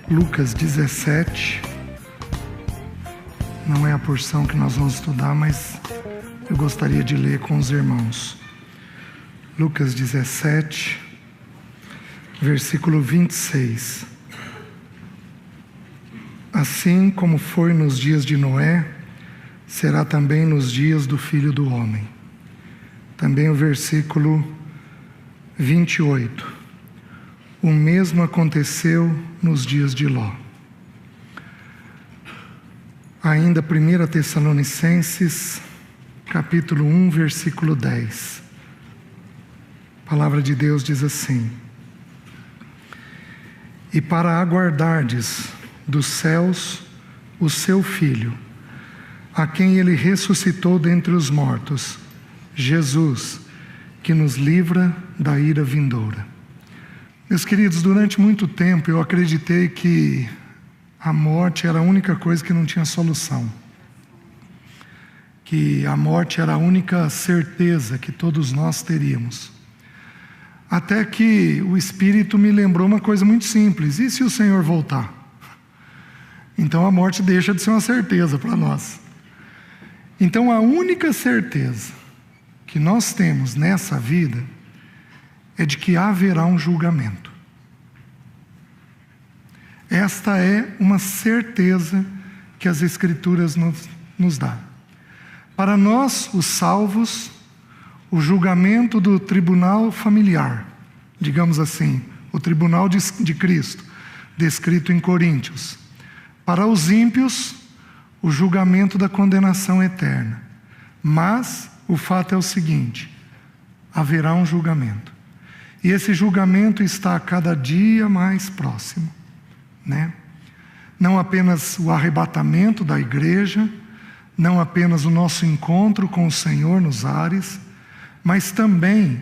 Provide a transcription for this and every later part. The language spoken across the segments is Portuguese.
Lucas 17, não é a porção que nós vamos estudar, mas eu gostaria de ler com os irmãos. Lucas 17, versículo 26. Assim como foi nos dias de Noé, será também nos dias do Filho do Homem. Também o versículo 28. O mesmo aconteceu nos dias de Ló. Ainda 1 Tessalonicenses, capítulo 1, versículo 10. A palavra de Deus diz assim: E para aguardardes dos céus o seu Filho, a quem ele ressuscitou dentre os mortos, Jesus, que nos livra da ira vindoura. Meus queridos, durante muito tempo eu acreditei que a morte era a única coisa que não tinha solução. Que a morte era a única certeza que todos nós teríamos. Até que o Espírito me lembrou uma coisa muito simples: e se o Senhor voltar? Então a morte deixa de ser uma certeza para nós. Então a única certeza que nós temos nessa vida é de que haverá um julgamento. Esta é uma certeza que as Escrituras nos dão. Para nós, os salvos, o julgamento do tribunal familiar, digamos assim, o tribunal de Cristo, descrito em Coríntios. Para os ímpios, o julgamento da condenação eterna. Mas o fato é o seguinte: haverá um julgamento. E esse julgamento está a cada dia mais próximo, né? Não apenas o arrebatamento da igreja, não apenas o nosso encontro com o Senhor nos ares, mas também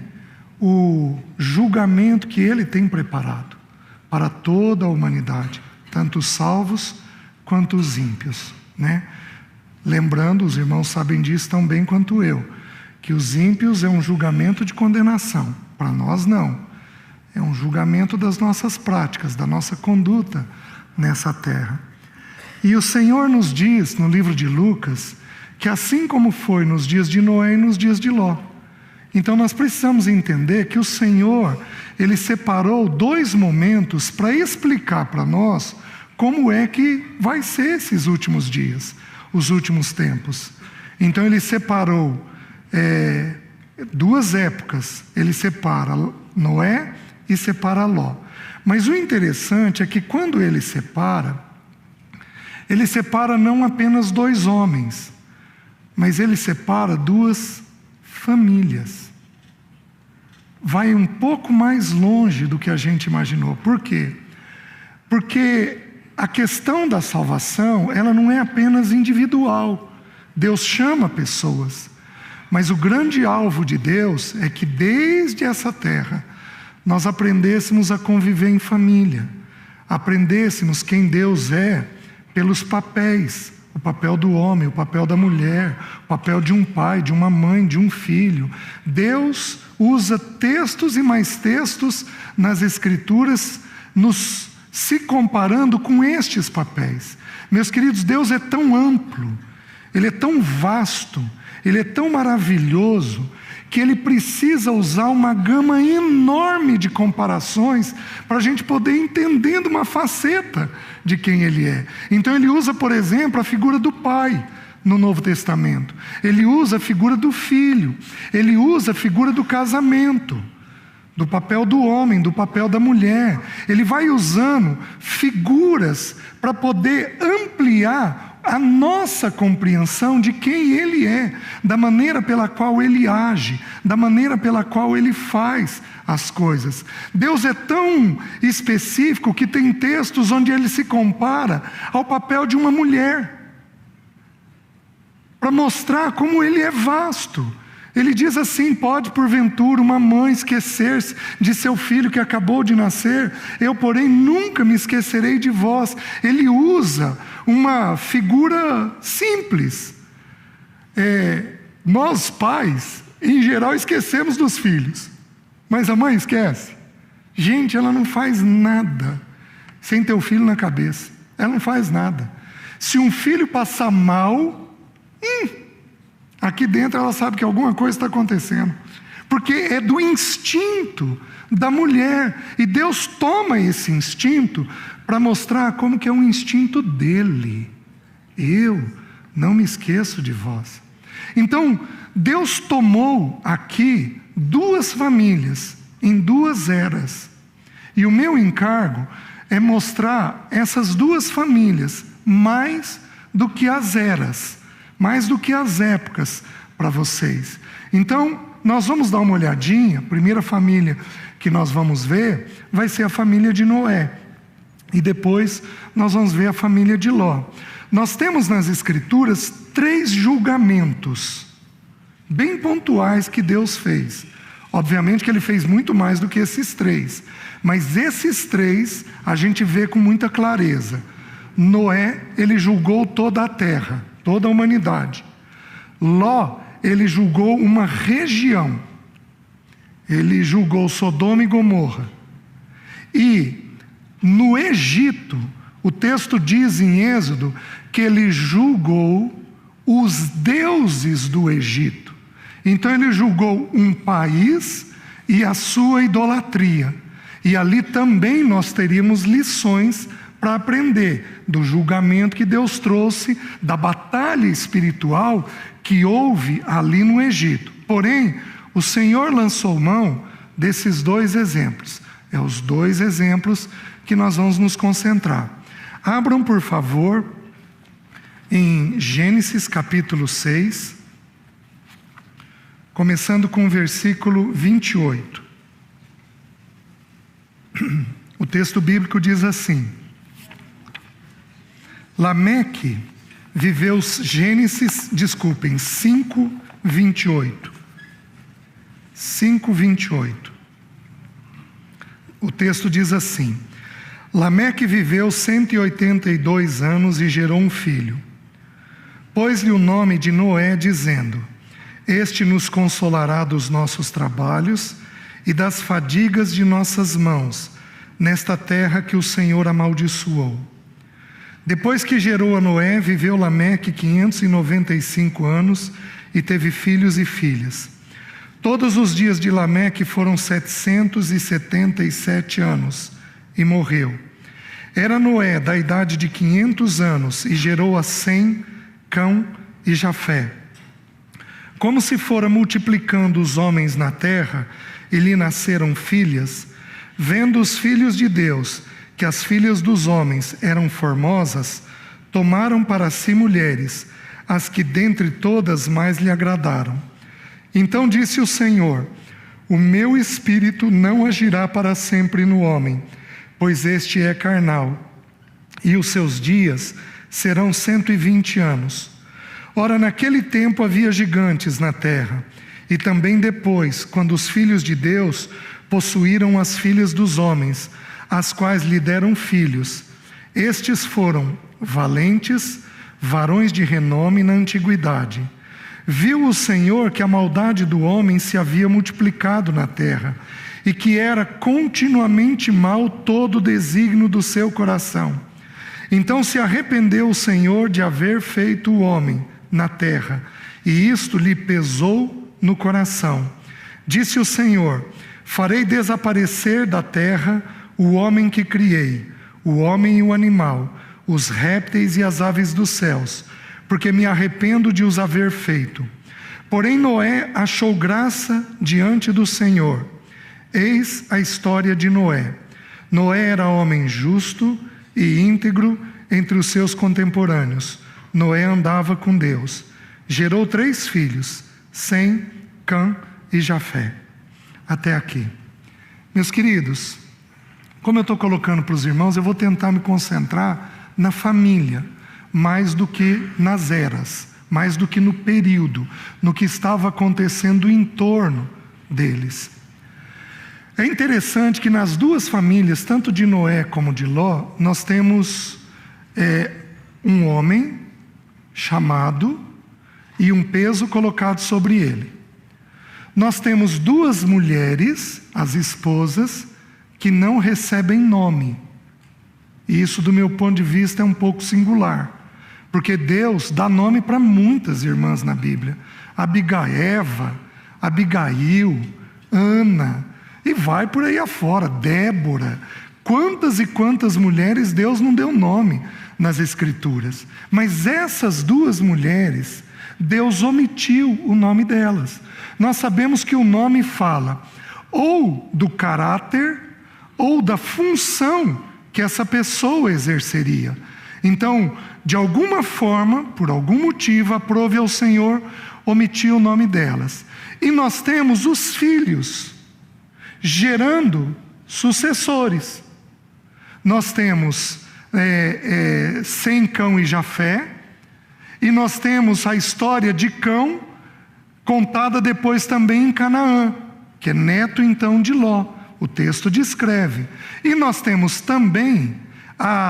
o julgamento que Ele tem preparado para toda a humanidade, tanto os salvos quanto os ímpios, né? Lembrando, os irmãos sabem disso tão bem quanto eu, que os ímpios é um julgamento de condenação. Para nós não, é um julgamento das nossas práticas, da nossa conduta nessa terra. E o Senhor nos diz no livro de Lucas que assim como foi nos dias de Noé e nos dias de Ló. Então nós precisamos entender que o Senhor, Ele separou dois momentos para explicar para nós como é que vai ser esses últimos dias, os últimos tempos. Então Ele separou duas épocas. Ele separa Noé e separa Ló. Mas o interessante é que quando ele separa não apenas dois homens, mas ele separa duas famílias. Vai um pouco mais longe do que a gente imaginou. Por quê? Porque a questão da salvação, ela não é apenas individual. Deus chama pessoas. Mas o grande alvo de Deus é que desde essa terra nós aprendêssemos a conviver em família, aprendêssemos quem Deus é pelos papéis, o papel do homem, o papel da mulher, o papel de um pai, de uma mãe, de um filho. Deus usa textos e mais textos nas Escrituras, se comparando com estes papéis. Meus queridos, Deus é tão amplo, Ele é tão vasto, Ele é tão maravilhoso, que Ele precisa usar uma gama enorme de comparações para a gente poder ir entendendo uma faceta de quem Ele é. Então Ele usa, por exemplo, a figura do pai no Novo Testamento. Ele usa a figura do filho. Ele usa a figura do casamento, do papel do homem, do papel da mulher. Ele vai usando figuras para poder ampliar a nossa compreensão de quem Ele é, da maneira pela qual Ele age, da maneira pela qual Ele faz as coisas. Deus é tão específico que tem textos onde Ele se compara ao papel de uma mulher, para mostrar como Ele é vasto. Ele diz assim: pode porventura uma mãe esquecer-se de seu filho que acabou de nascer? Eu, porém, nunca me esquecerei de vós. Ele usa uma figura simples. Nós pais, em geral, esquecemos dos filhos, mas a mãe esquece. Gente, ela não faz nada sem ter o filho na cabeça. Ela não faz nada. Se um filho passar mal, aqui dentro ela sabe que alguma coisa está acontecendo. Porque é do instinto da mulher. E Deus toma esse instinto para mostrar como que é um instinto dele. Eu não me esqueço de vós. Então, Deus tomou aqui duas famílias, em duas eras. E o meu encargo é mostrar essas duas famílias, mais do que as eras, mais do que as épocas para vocês. Então, nós vamos dar uma olhadinha. A primeira família que nós vamos ver vai ser a família de Noé. E depois nós vamos ver a família de Ló. Nós temos nas Escrituras 3 julgamentos bem pontuais que Deus fez. Obviamente que Ele fez muito mais do que esses 3. Mas esses 3 a gente vê com muita clareza. Noé, ele julgou toda a terra, toda a humanidade. Ló, ele julgou uma região. Ele julgou Sodoma e Gomorra. E no Egito, o texto diz em Êxodo que ele julgou os deuses do Egito. Então ele julgou um país e a sua idolatria. E ali também nós teríamos lições para aprender do julgamento que Deus trouxe, da batalha espiritual que houve ali no Egito. Porém, o Senhor lançou mão desses 2 exemplos. É os 2 exemplos que nós vamos nos concentrar. Abram, por favor, em Gênesis capítulo 6, começando com o versículo 28. O texto bíblico diz assim: Lameque viveu, 5:28. 5:28. O texto diz assim: Lameque viveu 182 anos e gerou um filho. Pôs-lhe o nome de Noé, dizendo: Este nos consolará dos nossos trabalhos e das fadigas de nossas mãos, nesta terra que o Senhor amaldiçoou. Depois que gerou a Noé, viveu Lameque 595 anos e teve filhos e filhas. Todos os dias de Lameque foram 777 anos e morreu. Era Noé da idade de 500 anos e gerou a Sem, Cão e Jafé. Como se fora multiplicando os homens na terra e lhe nasceram filhas, vendo os filhos de Deus que as filhas dos homens eram formosas, tomaram para si mulheres, as que dentre todas mais lhe agradaram. Então disse o Senhor: O meu espírito não agirá para sempre no homem, pois este é carnal, e os seus dias serão 120 anos. Ora, naquele tempo havia gigantes na terra, e também depois, quando os filhos de Deus possuíram as filhas dos homens, as quais lhe deram filhos. Estes foram valentes, varões de renome na antiguidade. Viu o Senhor que a maldade do homem se havia multiplicado na terra, e que era continuamente mau todo o desígnio do seu coração. Então se arrependeu o Senhor de haver feito o homem na terra, e isto lhe pesou no coração. Disse o Senhor: Farei desaparecer da terra o homem que criei, o homem e o animal, os répteis e as aves dos céus, porque me arrependo de os haver feito. Porém Noé achou graça diante do Senhor. Eis a história de Noé. Noé era homem justo e íntegro entre os seus contemporâneos. Noé andava com Deus. Gerou 3 filhos, Sem, Cã e Jafé. Até aqui. Meus queridos, como eu estou colocando para os irmãos, eu vou tentar me concentrar na família, mais do que nas eras, mais do que no período, no que estava acontecendo em torno deles. É interessante que nas 2 famílias, tanto de Noé como de Ló, nós temos um homem chamado e um peso colocado sobre ele. Nós temos 2 mulheres, as esposas, que não recebem nome. E isso, do meu ponto de vista, é um pouco singular, porque Deus dá nome para muitas irmãs na Bíblia: Eva, Abigail, Ana, e vai por aí afora, Débora. Quantas e quantas mulheres Deus não deu nome nas Escrituras, mas essas duas mulheres, Deus omitiu o nome delas. Nós sabemos que o nome fala ou do caráter ou da função que essa pessoa exerceria. Então, de alguma forma, por algum motivo, aprove ao Senhor omitir o nome delas. E nós temos os filhos gerando sucessores. Nós temos Sem, Cão e Jafé, e nós temos a história de Cão, contada depois também em Canaã, que é neto então de Ló, o texto descreve. E nós temos também,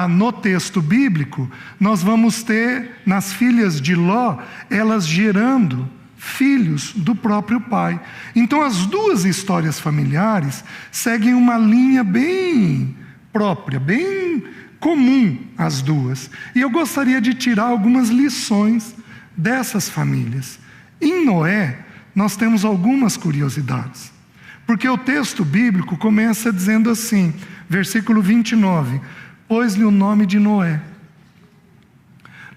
no texto bíblico, nós vamos ter nas filhas de Ló, elas gerando filhos do próprio pai. Então as duas histórias familiares seguem uma linha bem própria, bem comum as duas. E eu gostaria de tirar algumas lições dessas famílias. Em Noé, nós temos algumas curiosidades, porque o texto bíblico começa dizendo assim, versículo 29, pôs-lhe o nome de Noé,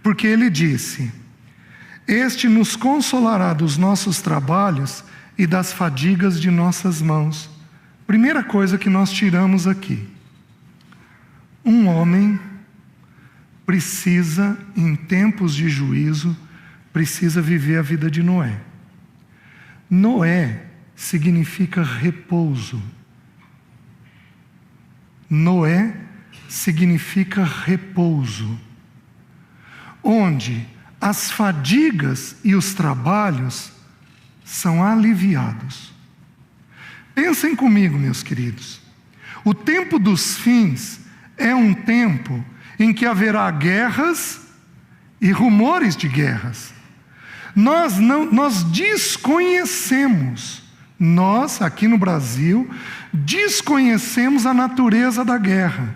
porque ele disse: este nos consolará dos nossos trabalhos e das fadigas de nossas mãos. Primeira coisa que nós tiramos aqui: um homem precisa, em tempos de juízo, precisa viver a vida de Noé. Noé significa repouso. Noé significa repouso, onde as fadigas e os trabalhos são aliviados. Pensem comigo, meus queridos. O tempo dos fins é um tempo em que haverá guerras e rumores de guerras. Nós desconhecemos, nós aqui no Brasil, desconhecemos a natureza da guerra.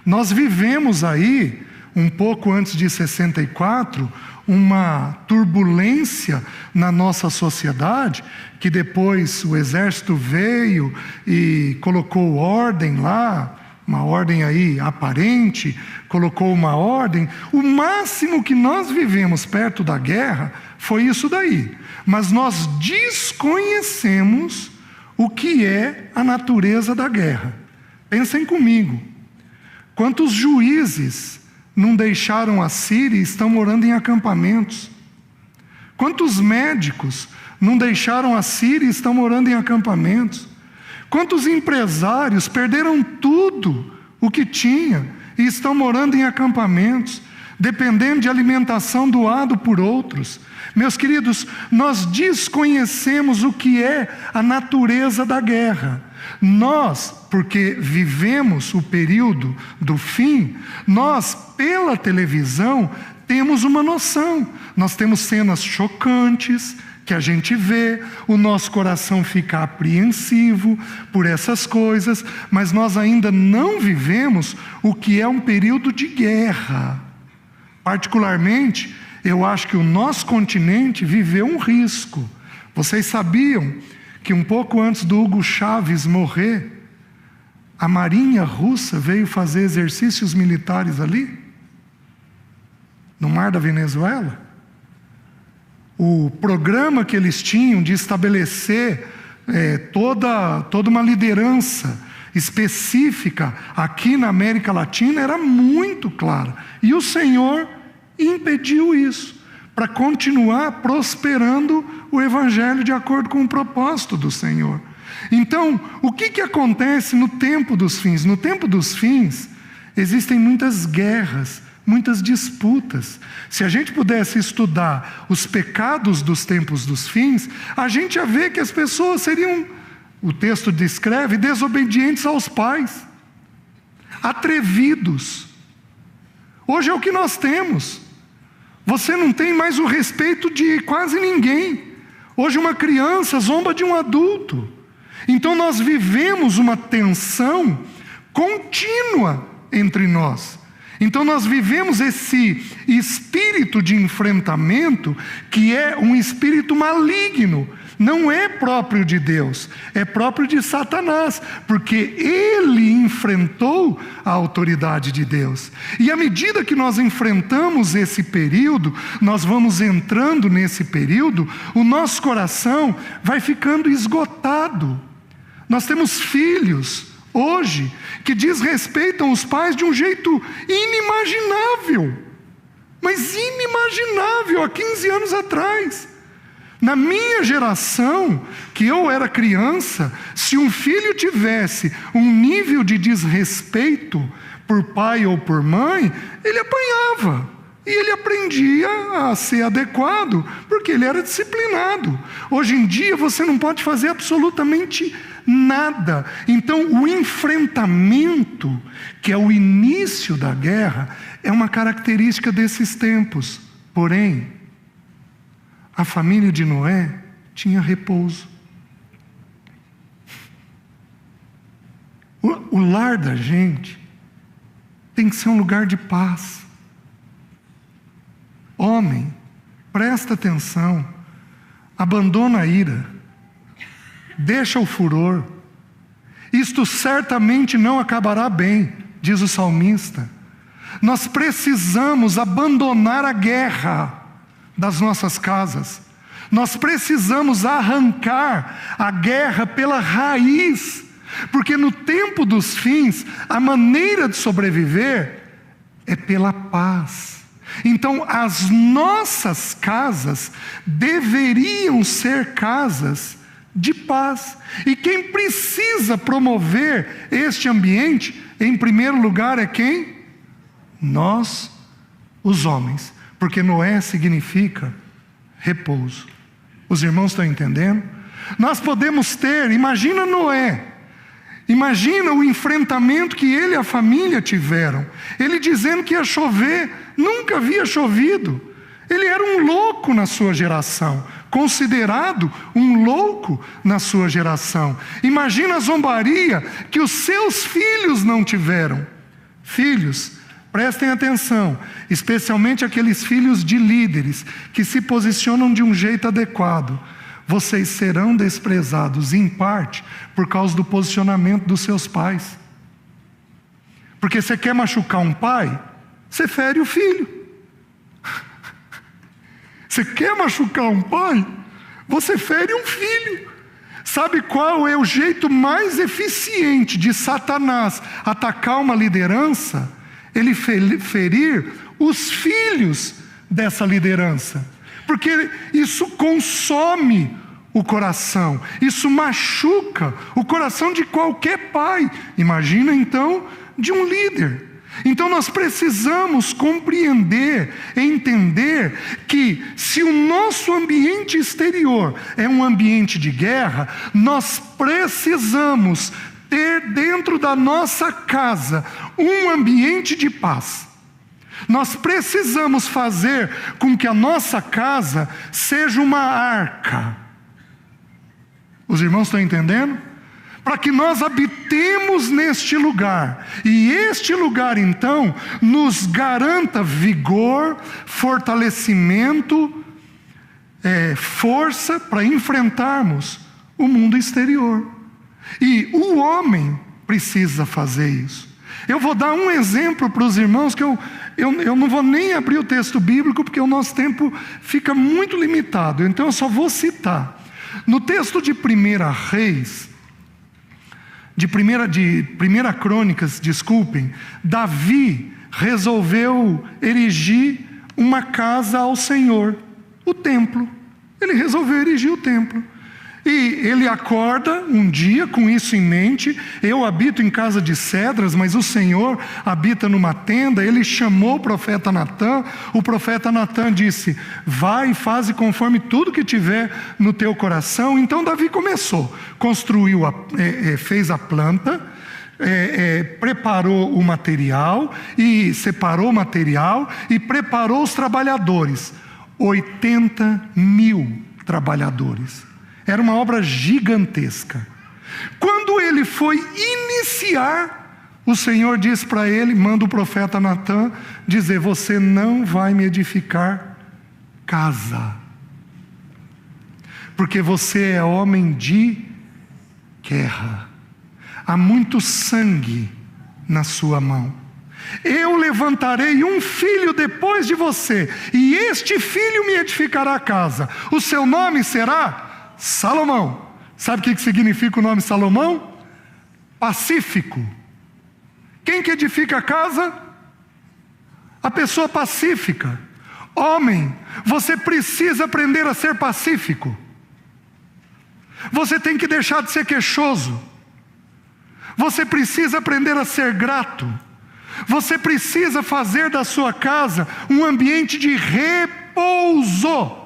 Nós vivemos aí, um pouco antes de 64, uma turbulência na nossa sociedade, que depois o exército veio e colocou ordem lá, uma ordem aí aparente, colocou uma ordem. O máximo que nós vivemos perto da guerra foi isso daí. Mas nós desconhecemos o que é a natureza da guerra. Pensem comigo. Quantos juízes não deixaram a Síria e estão morando em acampamentos? Quantos médicos não deixaram a Síria e estão morando em acampamentos? Quantos empresários perderam tudo o que tinha e estão morando em acampamentos, dependendo de alimentação doado por outros? Meus queridos, nós desconhecemos o que é a natureza da guerra. Nós, porque vivemos o período do fim, nós, pela televisão, temos uma noção. Nós temos cenas chocantes que a gente vê, o nosso coração fica apreensivo por essas coisas, mas nós ainda não vivemos o que é um período de guerra. Particularmente, eu acho que o nosso continente viveu um risco. Vocês sabiam que um pouco antes do Hugo Chávez morrer, a Marinha Russa veio fazer exercícios militares ali? No mar da Venezuela? O programa que eles tinham de estabelecer toda uma liderança específica aqui na América Latina era muito claro. E o Senhor impediu isso, para continuar prosperando o Evangelho de acordo com o propósito do Senhor. Então, o que acontece no tempo dos fins? No tempo dos fins, existem muitas guerras, muitas disputas. Se a gente pudesse estudar os pecados dos tempos dos fins, a gente ia ver que as pessoas seriam, o texto descreve, desobedientes aos pais, atrevidos. Hoje é o que nós temos. Você não tem mais o respeito de quase ninguém. Hoje uma criança zomba de um adulto. Então nós vivemos uma tensão contínua entre nós. Então nós vivemos esse espírito de enfrentamento que é um espírito maligno. Não é próprio de Deus, é próprio de Satanás, porque ele enfrentou a autoridade de Deus. E à medida que nós enfrentamos esse período, nós vamos entrando nesse período, o nosso coração vai ficando esgotado. Nós temos filhos hoje que desrespeitam os pais de um jeito inimaginável, mas inimaginável há 15 anos atrás. Na minha geração, que eu era criança, se um filho tivesse um nível de desrespeito por pai ou por mãe, ele apanhava. E ele aprendia a ser adequado, porque ele era disciplinado. Hoje em dia você não pode fazer absolutamente nada. Então o enfrentamento, que é o início da guerra, é uma característica desses tempos. Porém, a família de Noé tinha repouso. O lar da gente tem que ser um lugar de paz. Homem, presta atenção, abandona a ira, deixa o furor. Isto certamente não acabará bem, diz o salmista. Nós precisamos abandonar a guerra das nossas casas. Nós precisamos arrancar a guerra pela raiz, porque no tempo dos fins, a maneira de sobreviver é pela paz. Então, as nossas casas deveriam ser casas de paz. E quem precisa promover este ambiente, em primeiro lugar, é quem? Nós, os homens. Porque Noé significa repouso. Os irmãos estão entendendo? Nós podemos ter, imagina Noé. Imagina o enfrentamento que ele e a família tiveram. Ele dizendo que ia chover, nunca havia chovido. Ele era um louco na sua geração, considerado um louco na sua geração. Imagina a zombaria que os seus filhos não tiveram. Filhos, prestem atenção, especialmente aqueles filhos de líderes que se posicionam de um jeito adequado. Vocês serão desprezados, em parte, por causa do posicionamento dos seus pais. Porque você quer machucar um pai, você fere o filho. Você quer machucar um pai, você fere um filho. Sabe qual é o jeito mais eficiente de Satanás atacar uma liderança? Ele ferir os filhos dessa liderança. Porque isso consome o coração, isso machuca o coração de qualquer pai. Imagina então de um líder. Então nós precisamos compreender, entender que se o nosso ambiente exterior é um ambiente de guerra, nós precisamos ter dentro da nossa casa um ambiente de paz. Nós precisamos fazer com que a nossa casa seja uma arca. Os irmãos estão entendendo? Para que nós habitemos neste lugar. E este lugar, então, nos garanta vigor, fortalecimento, força para enfrentarmos o mundo exterior. E o homem precisa fazer isso. Eu vou dar um exemplo para os irmãos que eu não vou nem abrir o texto bíblico porque o nosso tempo fica muito limitado. Então eu só vou citar. No texto de 1 Reis, de 1 Crônicas, Davi resolveu erigir uma casa ao Senhor, o templo. Ele resolveu erigir o templo. E ele acorda um dia com isso em mente. Eu habito em casa de cedras, mas o Senhor habita numa tenda. Ele chamou o profeta Natã. O profeta Natã disse: vai e faze conforme tudo que tiver no teu coração. Então Davi começou, construiu, fez a planta, preparou o material, e separou o material, e preparou os trabalhadores. 80.000 trabalhadores. Era uma obra gigantesca. Quando ele foi iniciar o Senhor diz para ele, manda o profeta Natã dizer: você não vai me edificar casa, porque você é homem de guerra, há muito sangue na sua mão. Eu levantarei um filho depois de você, e este filho me edificará a casa. O seu nome será Salomão. Sabe o que significa o nome Salomão? Pacífico. Quem que edifica a casa? A pessoa pacífica. Homem, você precisa aprender a ser pacífico. Você tem que deixar de ser queixoso. Você precisa aprender a ser grato. Você precisa fazer da sua casa um ambiente de repouso.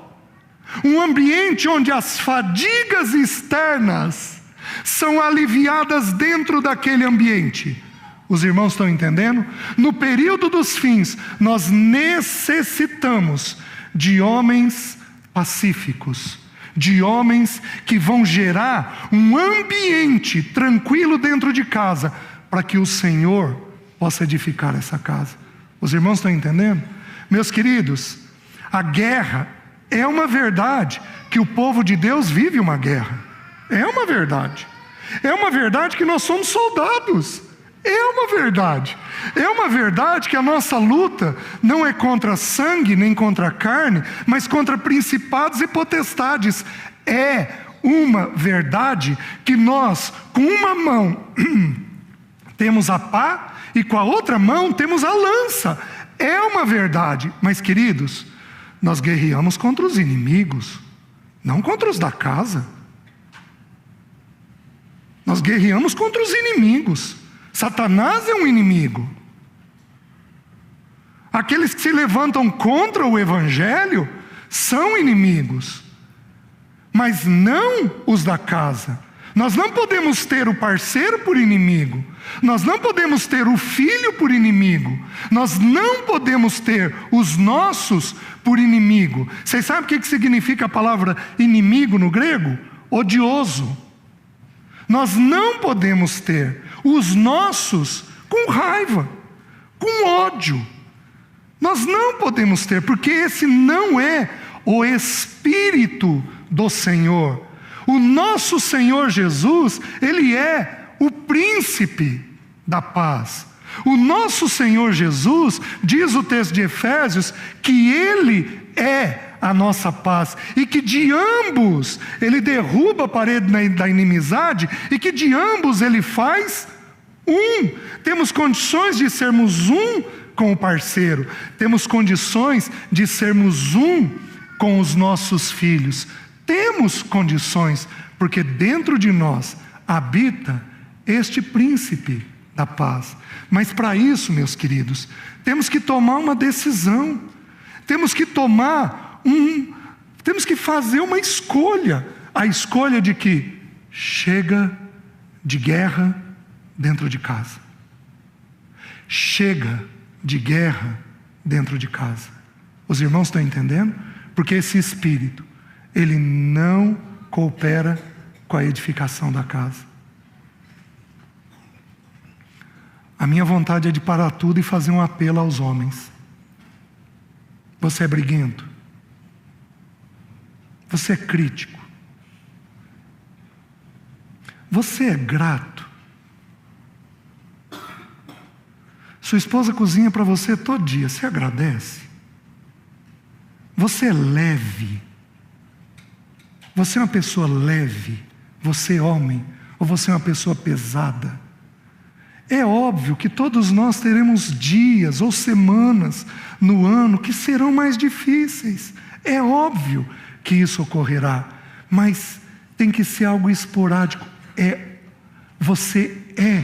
Um ambiente onde as fadigas externas são aliviadas dentro daquele ambiente. Os irmãos estão entendendo? No período dos fins, nós necessitamos de homens pacíficos, de homens que vão gerar um ambiente tranquilo dentro de casa, para que o Senhor possa edificar essa casa. Os irmãos estão entendendo? Meus queridos, a guerra é uma verdade, que o povo de Deus vive uma guerra. É uma verdade. É uma verdade que nós somos soldados. É uma verdade. É uma verdade que a nossa luta não é contra sangue nem contra carne, mas contra principados e potestades. É uma verdade que nós, com uma mão, temos a pá e com a outra mão temos a lança. É uma verdade. Mas, queridos, nós guerreamos contra os inimigos, não contra os da casa. Nós guerreamos contra os inimigos. Satanás é um inimigo. Aqueles que se levantam contra o Evangelho são inimigos, mas não os da casa. Nós não podemos ter o parceiro por inimigo. Nós não podemos ter o filho por inimigo. Nós não podemos ter os nossos por inimigo. Vocês sabem o que significa a palavra inimigo no grego? Odioso. Nós não podemos ter os nossos com raiva, com ódio. Nós não podemos ter, porque esse não é o Espírito do Senhor. O nosso Senhor Jesus, Ele é o príncipe da paz. O nosso Senhor Jesus, diz o texto de Efésios, que Ele é a nossa paz, e que de ambos Ele derruba a parede da inimizade, e que de ambos Ele faz um. Temos condições de sermos um com o parceiro, temos condições de sermos um com os nossos filhos. Temos condições, porque dentro de nós habita este príncipe da paz. Mas para isso, meus queridos, temos que tomar uma decisão. Temos que temos que fazer uma escolha. A escolha de que chega de guerra dentro de casa. Chega de guerra dentro de casa. Os irmãos estão entendendo? Porque esse espírito, ele não coopera com a edificação da casa. A minha vontade é de parar tudo e fazer um apelo aos homens. Você é briguento? Você é crítico? Você é grato? Sua esposa cozinha para você todo dia, você agradece? Você é leve? Você é uma pessoa leve? Você é homem? Ou você é uma pessoa pesada? É óbvio que todos nós teremos dias ou semanas no ano que serão mais difíceis. É óbvio que isso ocorrerá, mas tem que ser algo esporádico. Você é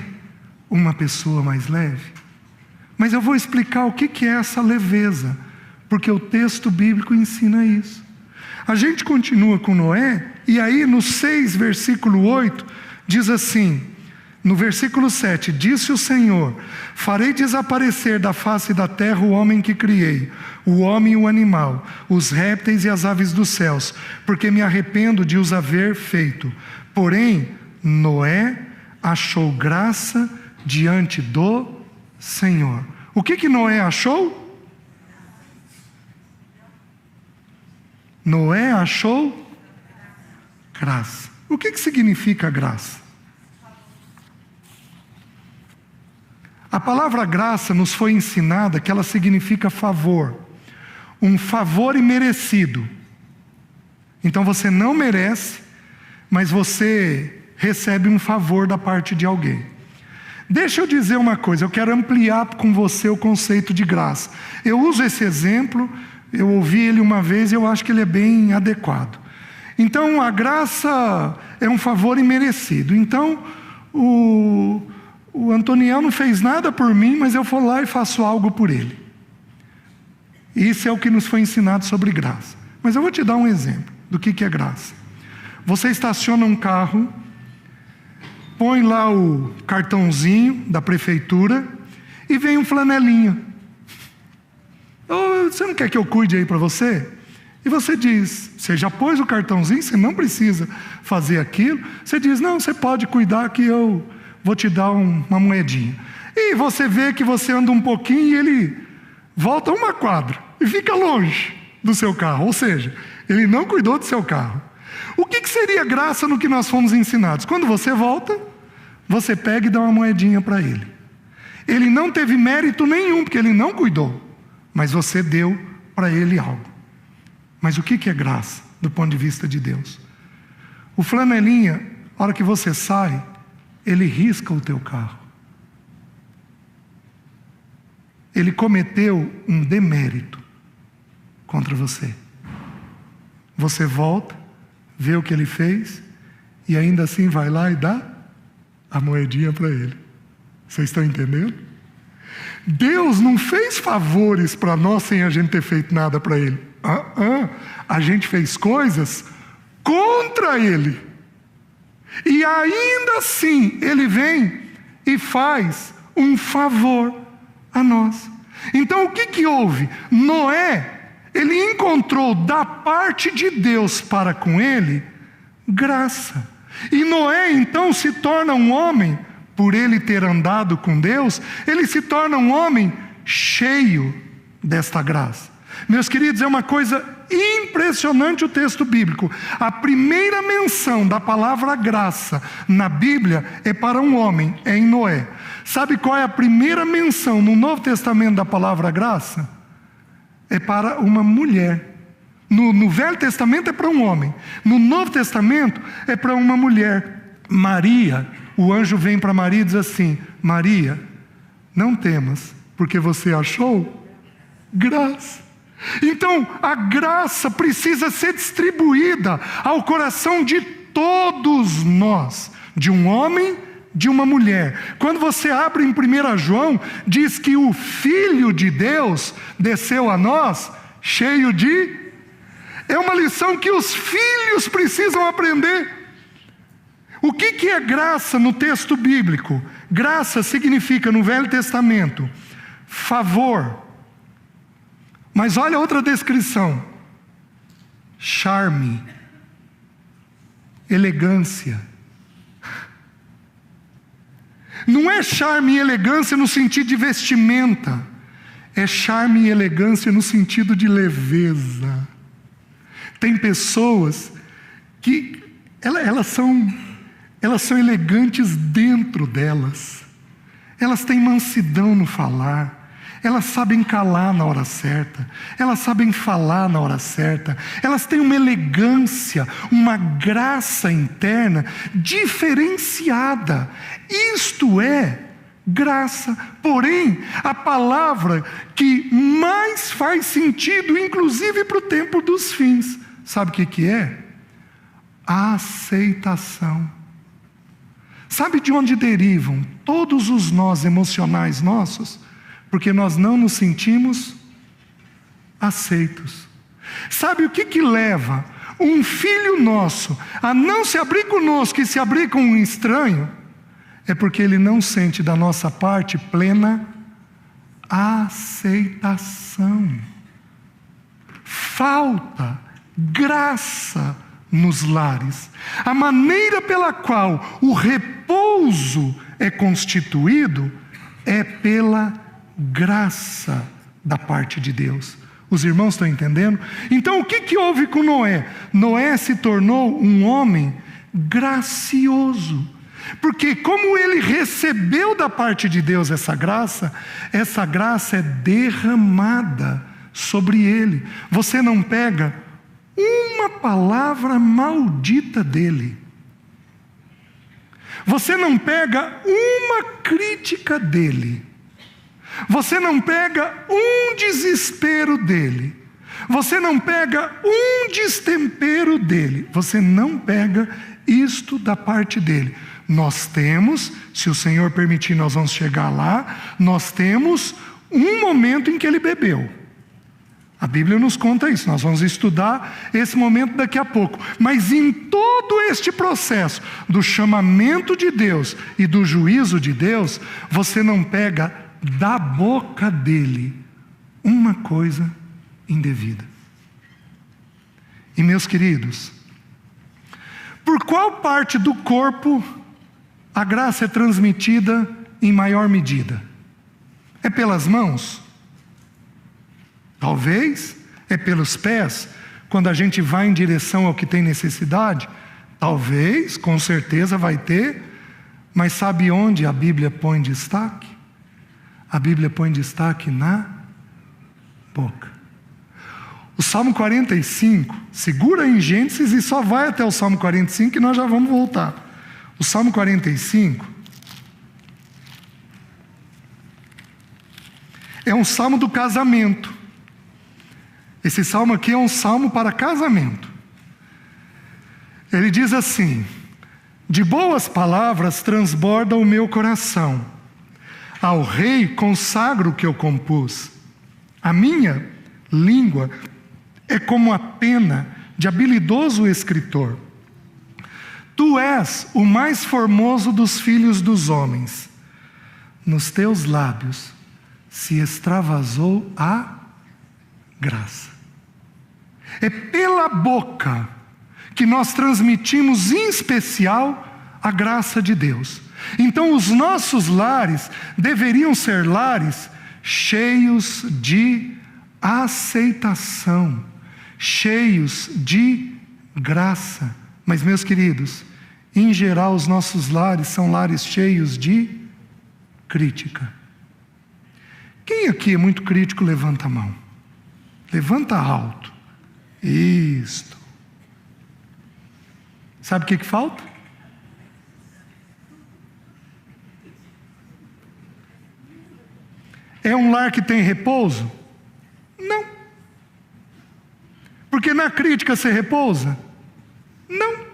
uma pessoa mais leve. Mas eu vou explicar o que é essa leveza, porque o texto bíblico ensina isso. A gente continua com Noé, e aí no 6, versículo 8, diz assim, no versículo 7, disse o Senhor: farei desaparecer da face da terra o homem que criei, o homem e o animal, os répteis e as aves dos céus, porque me arrependo de os haver feito. Porém, Noé achou graça diante do Senhor. O que Noé achou? Noé achou graça. O que significa graça? A palavra graça nos foi ensinada que ela significa favor. Um favor imerecido. Então você não merece, mas você recebe um favor da parte de alguém. Deixa eu dizer uma coisa, eu quero ampliar com você o conceito de graça. Eu uso esse exemplo, eu ouvi ele uma vez e eu acho que ele é bem adequado. Então a graça é um favor imerecido. Então o Antoniel não fez nada por mim, mas eu vou lá e faço algo por ele. Isso é o que nos foi ensinado sobre graça. Mas eu vou te dar um exemplo do que é graça. Você estaciona um carro, põe lá o cartãozinho da prefeitura e vem um flanelinha. Oh, você não quer que eu cuide aí para você? E você diz, você já pôs o cartãozinho, você não precisa fazer aquilo. Você diz, não, você pode cuidar que eu vou te dar uma moedinha. E você vê que você anda um pouquinho e ele volta uma quadra e fica longe do seu carro. Ou seja, ele não cuidou do seu carro. O que seria graça no que nós fomos ensinados? Quando você volta, você pega e dá uma moedinha para ele. Ele não teve mérito nenhum, porque ele não cuidou. Mas você deu para ele algo. Mas o que é graça, do ponto de vista de Deus? O flanelinha, a hora que você sai, ele risca o teu carro. Ele cometeu um demérito contra você. Você volta, vê o que ele fez, e ainda assim vai lá e dá a moedinha para ele. Vocês estão entendendo? Deus não fez favores para nós sem a gente ter feito nada para ele. A gente fez coisas contra ele. E ainda assim, ele vem e faz um favor a nós. Então o que houve? Noé, ele encontrou da parte de Deus para com ele graça. E Noé então se torna um homem, por ele ter andado com Deus, ele se torna um homem cheio desta graça. Meus queridos, é uma coisa impressionante o texto bíblico. A primeira menção da palavra graça na Bíblia é para um homem, é em Noé. Sabe qual é a primeira menção no Novo Testamento da palavra graça? É para uma mulher. No Velho Testamento é para um homem. No Novo Testamento é para uma mulher. Maria, o anjo vem para Maria e diz assim: Maria, não temas, porque você achou graça. Então a graça precisa ser distribuída ao coração de todos nós, de um homem, de uma mulher. Quando você abre em 1 João, diz que o Filho de Deus desceu a nós cheio de... É uma lição que os filhos precisam aprender. O que é graça no texto bíblico? Graça significa, no Velho Testamento, favor. Mas olha outra descrição: charme, elegância. Não é charme e elegância no sentido de vestimenta, é charme e elegância no sentido de leveza. Tem pessoas que elas são elegantes dentro delas. Elas têm mansidão no falar. Elas sabem calar na hora certa. Elas sabem falar na hora certa. Elas têm uma elegância, uma graça interna diferenciada. Isto é graça. Porém, a palavra que mais faz sentido, inclusive para o tempo dos fins, sabe o que é? Aceitação. Sabe de onde derivam todos os nós emocionais nossos? Porque nós não nos sentimos aceitos. Sabe o que leva um filho nosso a não se abrir conosco e se abrir com um estranho? É porque ele não sente da nossa parte plena aceitação. Falta graça nos lares. A maneira pela qual o repouso é constituído é pela graça da parte de Deus. Os irmãos estão entendendo? Então o que houve com Noé? Noé se tornou um homem gracioso. Porque como ele recebeu da parte de Deus essa graça é derramada sobre ele. Você não pega uma palavra maldita dele. Você não pega uma crítica dele. Você não pega um desespero dele. Você não pega um destempero dele. Você não pega isto da parte dele. Nós temos, se o Senhor permitir, nós vamos chegar lá, nós temos um momento em que ele bebeu. A Bíblia nos conta isso, nós vamos estudar esse momento daqui a pouco. Mas em todo este processo do chamamento de Deus e do juízo de Deus, você não pega da boca dele uma coisa indevida. E meus queridos, por qual parte do corpo a graça é transmitida em maior medida? É pelas mãos? Talvez. É pelos pés, quando a gente vai em direção ao que tem necessidade? Talvez, com certeza vai ter. Mas sabe onde a Bíblia põe destaque? A Bíblia põe destaque na boca. O Salmo 45, segura em Gênesis e só vai até o Salmo 45 que nós já vamos voltar. O Salmo 45 é um salmo do casamento. Esse salmo aqui é um salmo para casamento. Ele diz assim: de boas palavras transborda o meu coração, ao rei consagro o que eu compus. A minha língua é como a pena de habilidoso escritor. Tu és o mais formoso dos filhos dos homens. Nos teus lábios se extravasou a graça. É pela boca que nós transmitimos, em especial, a graça de Deus. Então os nossos lares deveriam ser lares cheios de aceitação, cheios de graça. Mas, meus queridos, em geral os nossos lares são lares cheios de crítica. Quem aqui é muito crítico, levanta a mão. Levanta alto. Isto. Sabe o que falta? É um lar que tem repouso? Não. Porque na crítica você repousa? Não.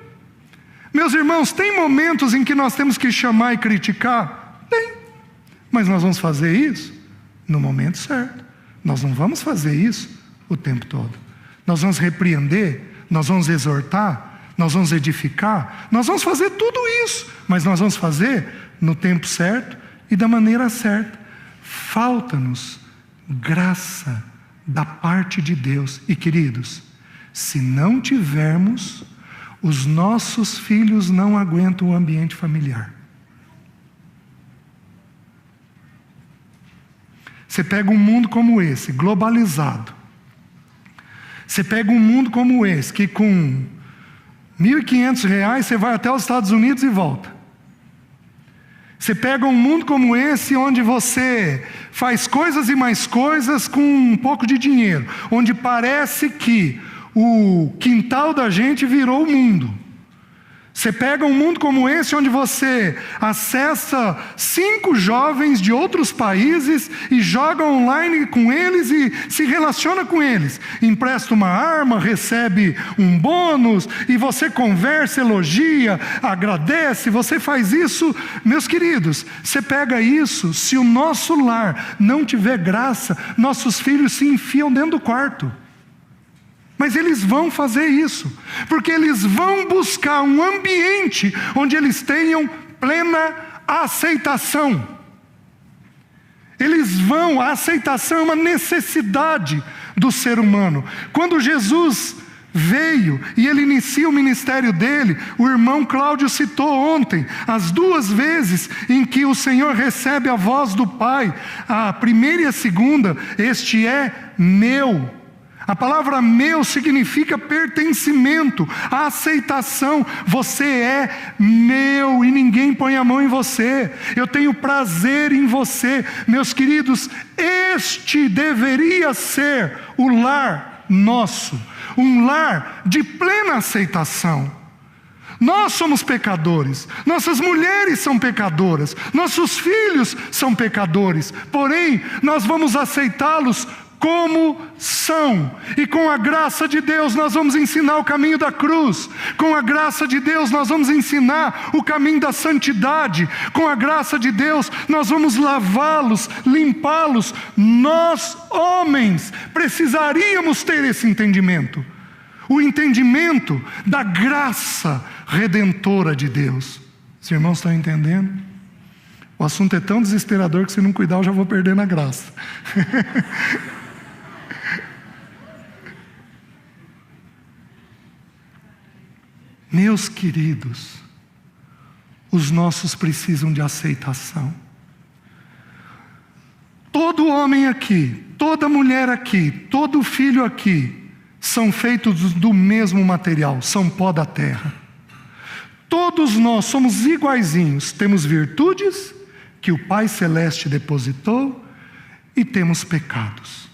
Meus irmãos, tem momentos em que nós temos que chamar e criticar? Tem. Mas nós vamos fazer isso no momento certo. Nós não vamos fazer isso o tempo todo. Nós vamos repreender, nós vamos exortar, nós vamos edificar, nós vamos fazer tudo isso, mas nós vamos fazer no tempo certo e da maneira certa. Falta-nos graça da parte de Deus. E queridos, se não tivermos, os nossos filhos não aguentam o ambiente familiar. Você pega um mundo como esse, globalizado. Você pega um mundo como esse, que com R$1.500 você vai até os Estados Unidos e volta. Você pega um mundo como esse, onde você faz coisas e mais coisas com um pouco de dinheiro, onde parece que o quintal da gente virou o mundo. Você pega um mundo como esse, onde você acessa 5 jovens de outros países e joga online com eles e se relaciona com eles. Empresta uma arma, recebe um bônus, e você conversa, elogia, agradece, você faz isso. Meus queridos, você pega isso, se o nosso lar não tiver graça, nossos filhos se enfiam dentro do quarto. Mas eles vão fazer isso, porque eles vão buscar um ambiente onde eles tenham plena aceitação. A aceitação é uma necessidade do ser humano. Quando Jesus veio e ele inicia o ministério dele. O irmão Cláudio citou ontem as 2 vezes em que o Senhor recebe a voz do Pai. A primeira e a segunda: este é meu. A palavra meu significa pertencimento, a aceitação. Você é meu e ninguém põe a mão em você. Eu tenho prazer em você. Meus queridos, este deveria ser o lar nosso, um lar de plena aceitação. Nós somos pecadores, nossas mulheres são pecadoras, nossos filhos são pecadores, porém nós vamos aceitá-los como são, e com a graça de Deus nós vamos ensinar o caminho da cruz, com a graça de Deus nós vamos ensinar o caminho da santidade, com a graça de Deus nós vamos lavá-los, limpá-los. Nós, homens, precisaríamos ter esse entendimento, o entendimento da graça redentora de Deus. Os irmãos estão entendendo? O assunto é tão desesperador que se não cuidar eu já vou perder na graça. Meus queridos, os nossos precisam de aceitação. Todo homem aqui, toda mulher aqui, todo filho aqui, são feitos do mesmo material, são pó da terra. Todos nós somos iguaizinhos, temos virtudes que o Pai Celeste depositou e temos pecados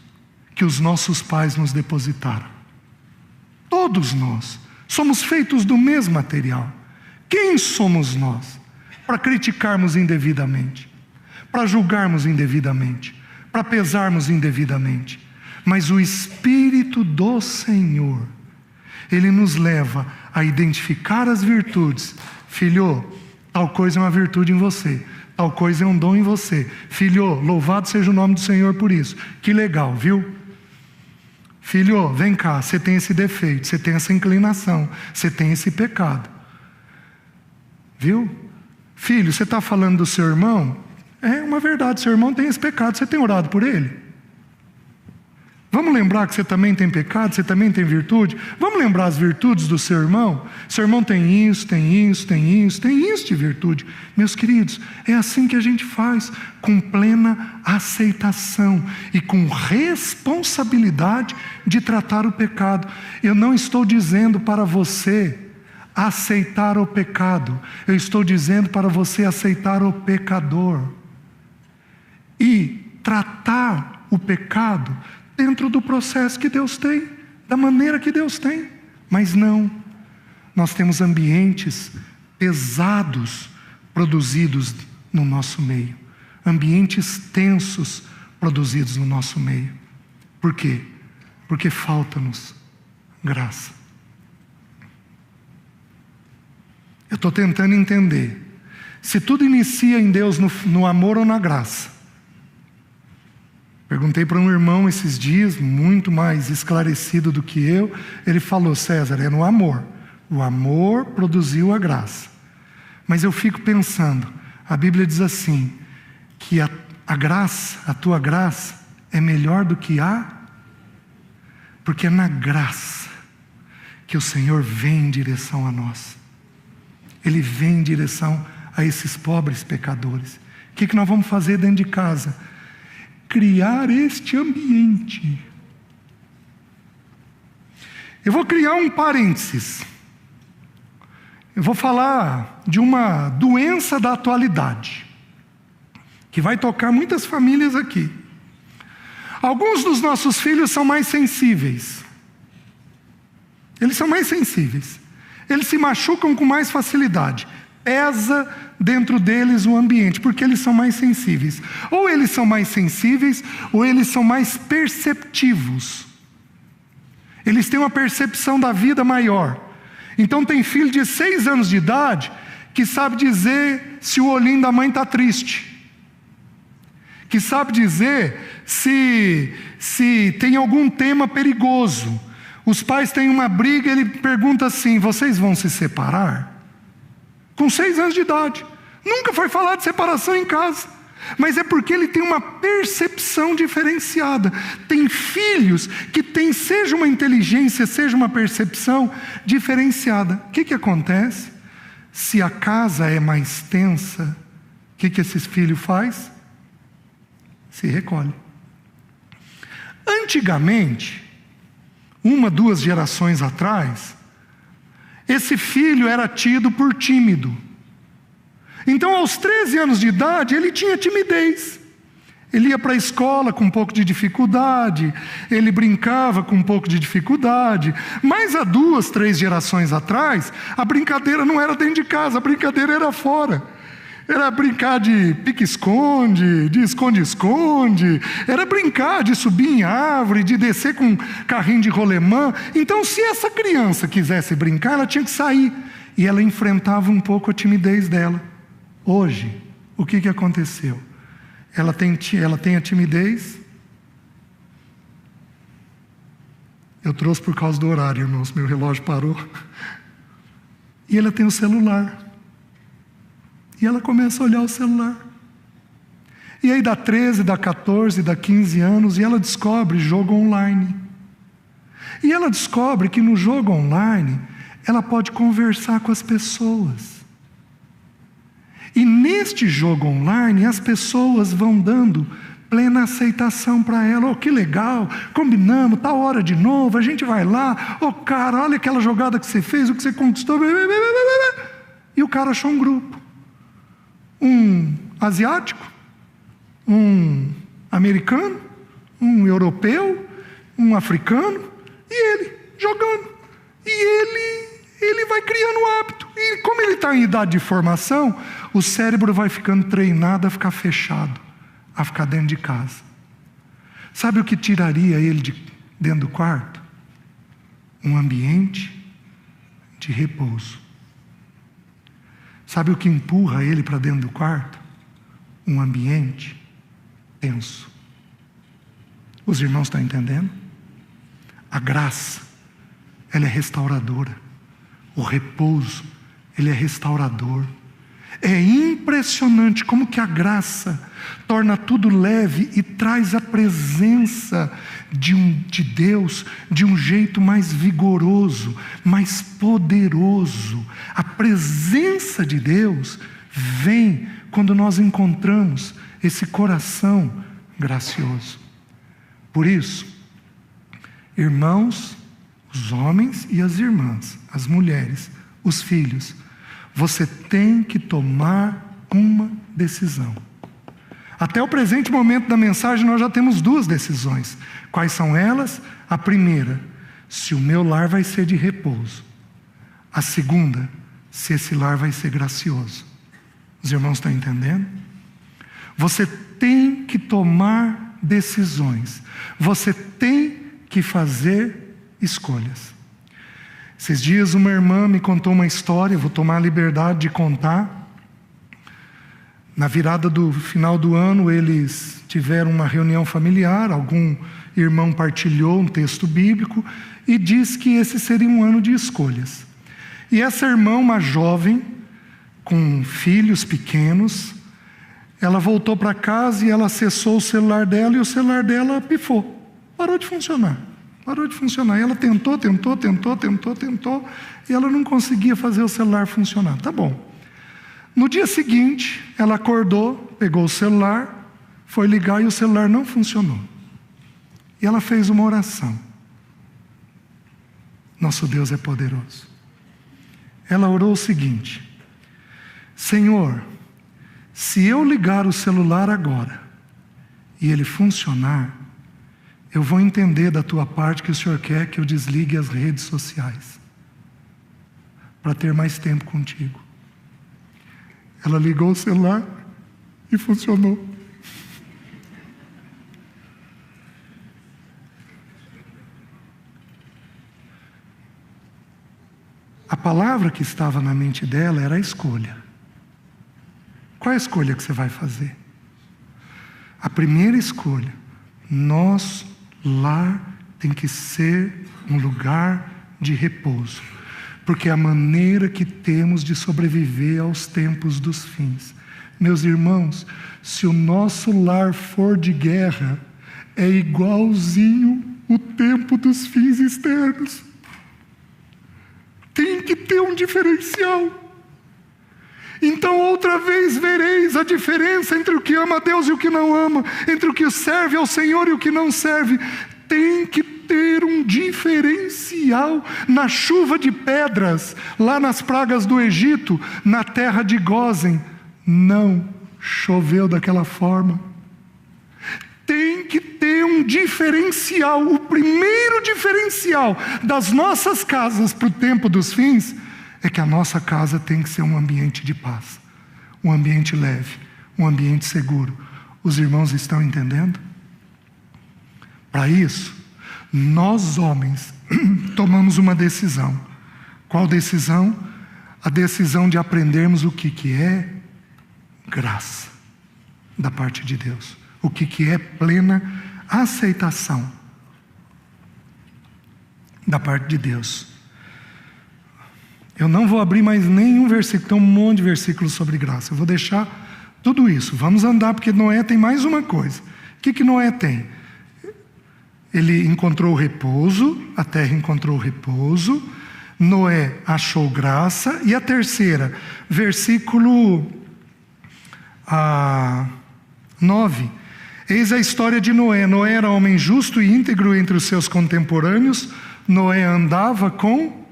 que os nossos pais nos depositaram. Todos nós somos feitos do mesmo material. Quem somos nós para criticarmos indevidamente, para julgarmos indevidamente, para pesarmos indevidamente? Mas o Espírito do Senhor, Ele nos leva a identificar as virtudes. Filho, tal coisa é uma virtude em você, tal coisa é um dom em você. Filho, louvado seja o nome do Senhor por isso. Que legal, viu? Filho, vem cá, você tem esse defeito, você tem essa inclinação, você tem esse pecado. Viu? Filho, você está falando do seu irmão? É uma verdade, seu irmão tem esse pecado, você tem orado por ele? Vamos lembrar que você também tem pecado, você também tem virtude? Vamos lembrar as virtudes do seu irmão? Seu irmão tem isso, tem isso, tem isso, tem isso de virtude. Meus queridos, é assim que a gente faz, com plena aceitação e com responsabilidade de tratar o pecado. Eu não estou dizendo para você aceitar o pecado, eu estou dizendo para você aceitar o pecador e tratar o pecado dentro do processo que Deus tem, da maneira que Deus tem. Mas não, nós temos ambientes pesados produzidos no nosso meio, ambientes tensos produzidos no nosso meio. Por quê? Porque falta-nos graça. Eu estou tentando entender, se tudo inicia em Deus no amor ou na graça. Perguntei para um irmão esses dias, muito mais esclarecido do que eu. Ele falou: César, é no amor. O amor produziu a graça. Mas eu fico pensando, a Bíblia diz assim, que a graça, a tua graça, é melhor do que porque é na graça que o Senhor vem em direção a nós. Ele vem em direção a esses pobres pecadores. O que nós vamos fazer dentro de casa? Criar este ambiente. Eu vou criar um parênteses. Eu vou falar de uma doença da atualidade, que vai tocar muitas famílias aqui. Alguns dos nossos filhos são mais sensíveis. Eles são mais sensíveis. Eles se machucam com mais facilidade. Pesa dentro deles o ambiente, porque eles são mais sensíveis. Ou eles são mais sensíveis, ou eles são mais perceptivos. Eles têm uma percepção da vida maior. Então tem filho de 6 anos de idade que sabe dizer se o olhinho da mãe está triste, que sabe dizer se tem algum tema perigoso. Os pais têm uma briga, ele pergunta assim: vocês vão se separar? Com 6 anos de idade. Nunca foi falar de separação em casa. mas é porque ele tem uma percepção diferenciada. Tem filhos que têm, seja uma inteligência, seja uma percepção diferenciada. O que acontece? Se a casa é mais tensa, o que esse filho faz? Se recolhe. Antigamente, 1, 2 gerações atrás, esse filho era tido por tímido. Então, aos 13 anos de idade, ele tinha timidez. Ele ia para a escola com um pouco de dificuldade, ele brincava com um pouco de dificuldade. Mas há 2, 3 gerações atrás, a brincadeira não era dentro de casa, a brincadeira era fora. Era brincar de pique-esconde, de esconde-esconde, era brincar de subir em árvore, de descer com carrinho de rolemã. Então, se essa criança quisesse brincar, ela tinha que sair. E ela enfrentava um pouco a timidez dela. Hoje, o que aconteceu? Ela tem a timidez. Eu trouxe por causa do horário, irmãos, meu relógio parou. E ela tem o celular. E ela começa a olhar o celular. E aí dá 13, dá 14, dá 15 anos, e ela descobre jogo online. E ela descobre que no jogo online, ela pode conversar com as pessoas. E neste jogo online, as pessoas vão dando plena aceitação para ela. Oh, que legal, combinamos, tal hora de novo, a gente vai lá. Oh, cara, olha aquela jogada que você fez, o que você conquistou. E o cara achou um grupo. Um asiático, um americano, um europeu, um africano, e ele jogando. E ele vai criando o hábito. E como ele está em idade de formação, o cérebro vai ficando treinado a ficar fechado, a ficar dentro de casa. Sabe o que tiraria ele de dentro do quarto? Um ambiente de repouso. Sabe o que empurra ele para dentro do quarto? Um ambiente tenso. Os irmãos estão entendendo? A graça, ela é restauradora. O repouso, ele é restaurador. É impressionante como que a graça torna tudo leve e traz a presença de Deus de um jeito mais vigoroso, mais poderoso. A presença de Deus vem quando nós encontramos esse coração gracioso. Por isso, irmãos, os homens e as irmãs, as mulheres, os filhos, você tem que tomar uma decisão. Até o presente momento da mensagem nós já temos 2 decisões. Quais são elas? A primeira, se o meu lar vai ser de repouso. A segunda, se esse lar vai ser gracioso. Os irmãos estão entendendo? Você tem que tomar decisões. Você tem que fazer escolhas. Esses dias uma irmã me contou uma história, vou tomar a liberdade de contar. Na virada do final do ano, eles tiveram uma reunião familiar, algum irmão partilhou um texto bíblico e diz que esse seria um ano de escolhas. E essa irmã, uma jovem, com filhos pequenos, ela voltou para casa e ela acessou o celular dela e o celular dela pifou, parou de funcionar. Parou de funcionar. E ela tentou, e ela não conseguia fazer o celular funcionar. Tá bom. No dia seguinte, ela acordou, pegou o celular, foi ligar e o celular não funcionou. E ela fez uma oração. Nosso Deus é poderoso. Ela orou o seguinte: Senhor, se eu ligar o celular agora e ele funcionar, eu vou entender da tua parte que o Senhor quer que eu desligue as redes sociais para ter mais tempo contigo. Ela ligou o celular e funcionou. A palavra que estava na mente dela era a escolha. Qual é a escolha que você vai fazer? A primeira escolha, nosso lar tem que ser um lugar de repouso, porque é a maneira que temos de sobreviver aos tempos dos fins. Meus irmãos, se o nosso lar for de guerra, é igualzinho o tempo dos fins externos. Tem que ter um diferencial. Então outra vez vereis a diferença entre o que ama a Deus e o que não ama, entre o que serve ao Senhor e o que não serve. Tem que ter um diferencial. Na chuva de pedras, lá nas pragas do Egito, na terra de Gósen, não choveu daquela forma. Tem que ter um diferencial. O primeiro diferencial das nossas casas para o tempo dos fins é que a nossa casa tem que ser um ambiente de paz, um ambiente leve, um ambiente seguro. Os irmãos estão entendendo? Para isso, nós homens tomamos uma decisão. Qual decisão? A decisão de aprendermos o que é graça da parte de Deus. O que é plena aceitação da parte de Deus. Eu não vou abrir mais nenhum versículo, tem um monte de versículos sobre graça. Eu vou deixar tudo isso. Vamos andar, porque Noé tem mais uma coisa. O que Noé tem? Ele encontrou repouso, a terra encontrou repouso, Noé achou graça. E a terceira, versículo 9. Eis a história de Noé. Noé era homem justo e íntegro entre os seus contemporâneos. Noé andava com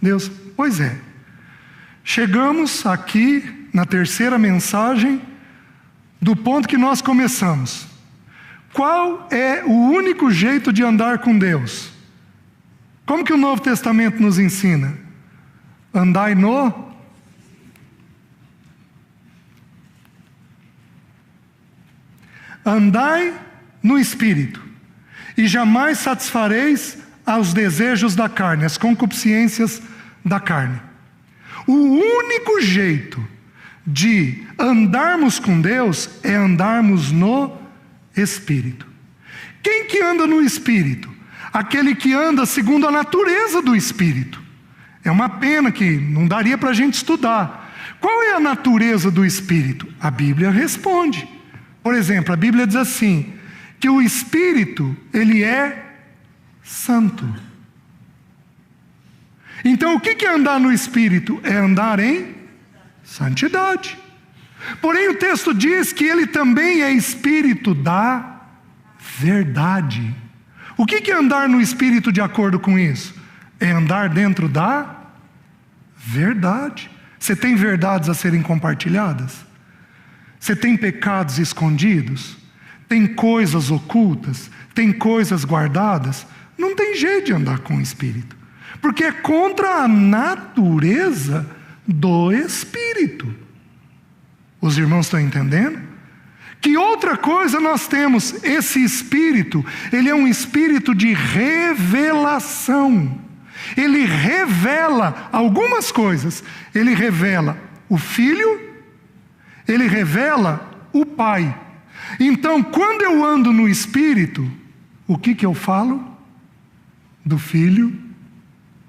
Deus. Pois é. Chegamos aqui na terceira mensagem do ponto que nós começamos. Qual é o único jeito de andar com Deus? Como que o Novo Testamento nos ensina? Andai no... Andai no Espírito, e jamais satisfareis aos desejos da carne, as concupiscências da carne. O único jeito de andarmos com Deus é andarmos no Espírito. Quem que anda no Espírito? Aquele que anda segundo a natureza do Espírito. É uma pena que não daria para a gente estudar. Qual é a natureza do Espírito? A Bíblia responde. Por exemplo, a Bíblia diz assim, que o Espírito, ele é santo. Então o que é andar no Espírito? É andar em santidade. Porém o texto diz que ele também é Espírito da verdade. O que é andar no Espírito de acordo com isso? É andar dentro da verdade. Você tem verdades a serem compartilhadas? Você tem pecados escondidos? Tem coisas ocultas? Tem coisas guardadas? Não tem jeito de andar com o Espírito, porque é contra a natureza do Espírito. Os irmãos estão entendendo? Que outra coisa nós temos? Esse Espírito, ele é um Espírito de revelação. Ele revela algumas coisas. Ele revela o Filho, ele revela o Pai. Então, quando eu ando no Espírito, o que eu falo? Do Filho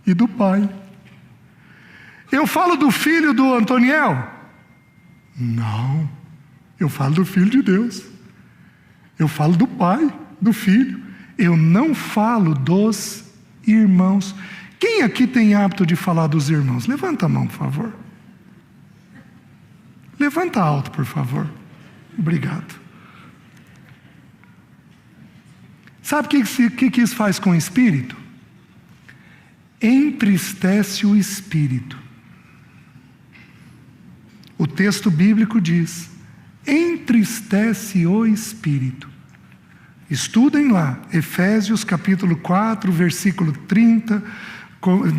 e do Pai. Eu falo do Filho do Antoniel? Não. Eu falo do Filho de Deus. Eu falo do Pai, do Filho. Eu não falo dos irmãos. Quem aqui tem hábito de falar dos irmãos? Levanta a mão, por favor. Levanta alto, por favor. Obrigado. Sabe o que isso faz com o Espírito? Entristece o Espírito. O texto bíblico diz: entristece o Espírito. Estudem lá, Efésios capítulo 4, versículo 30,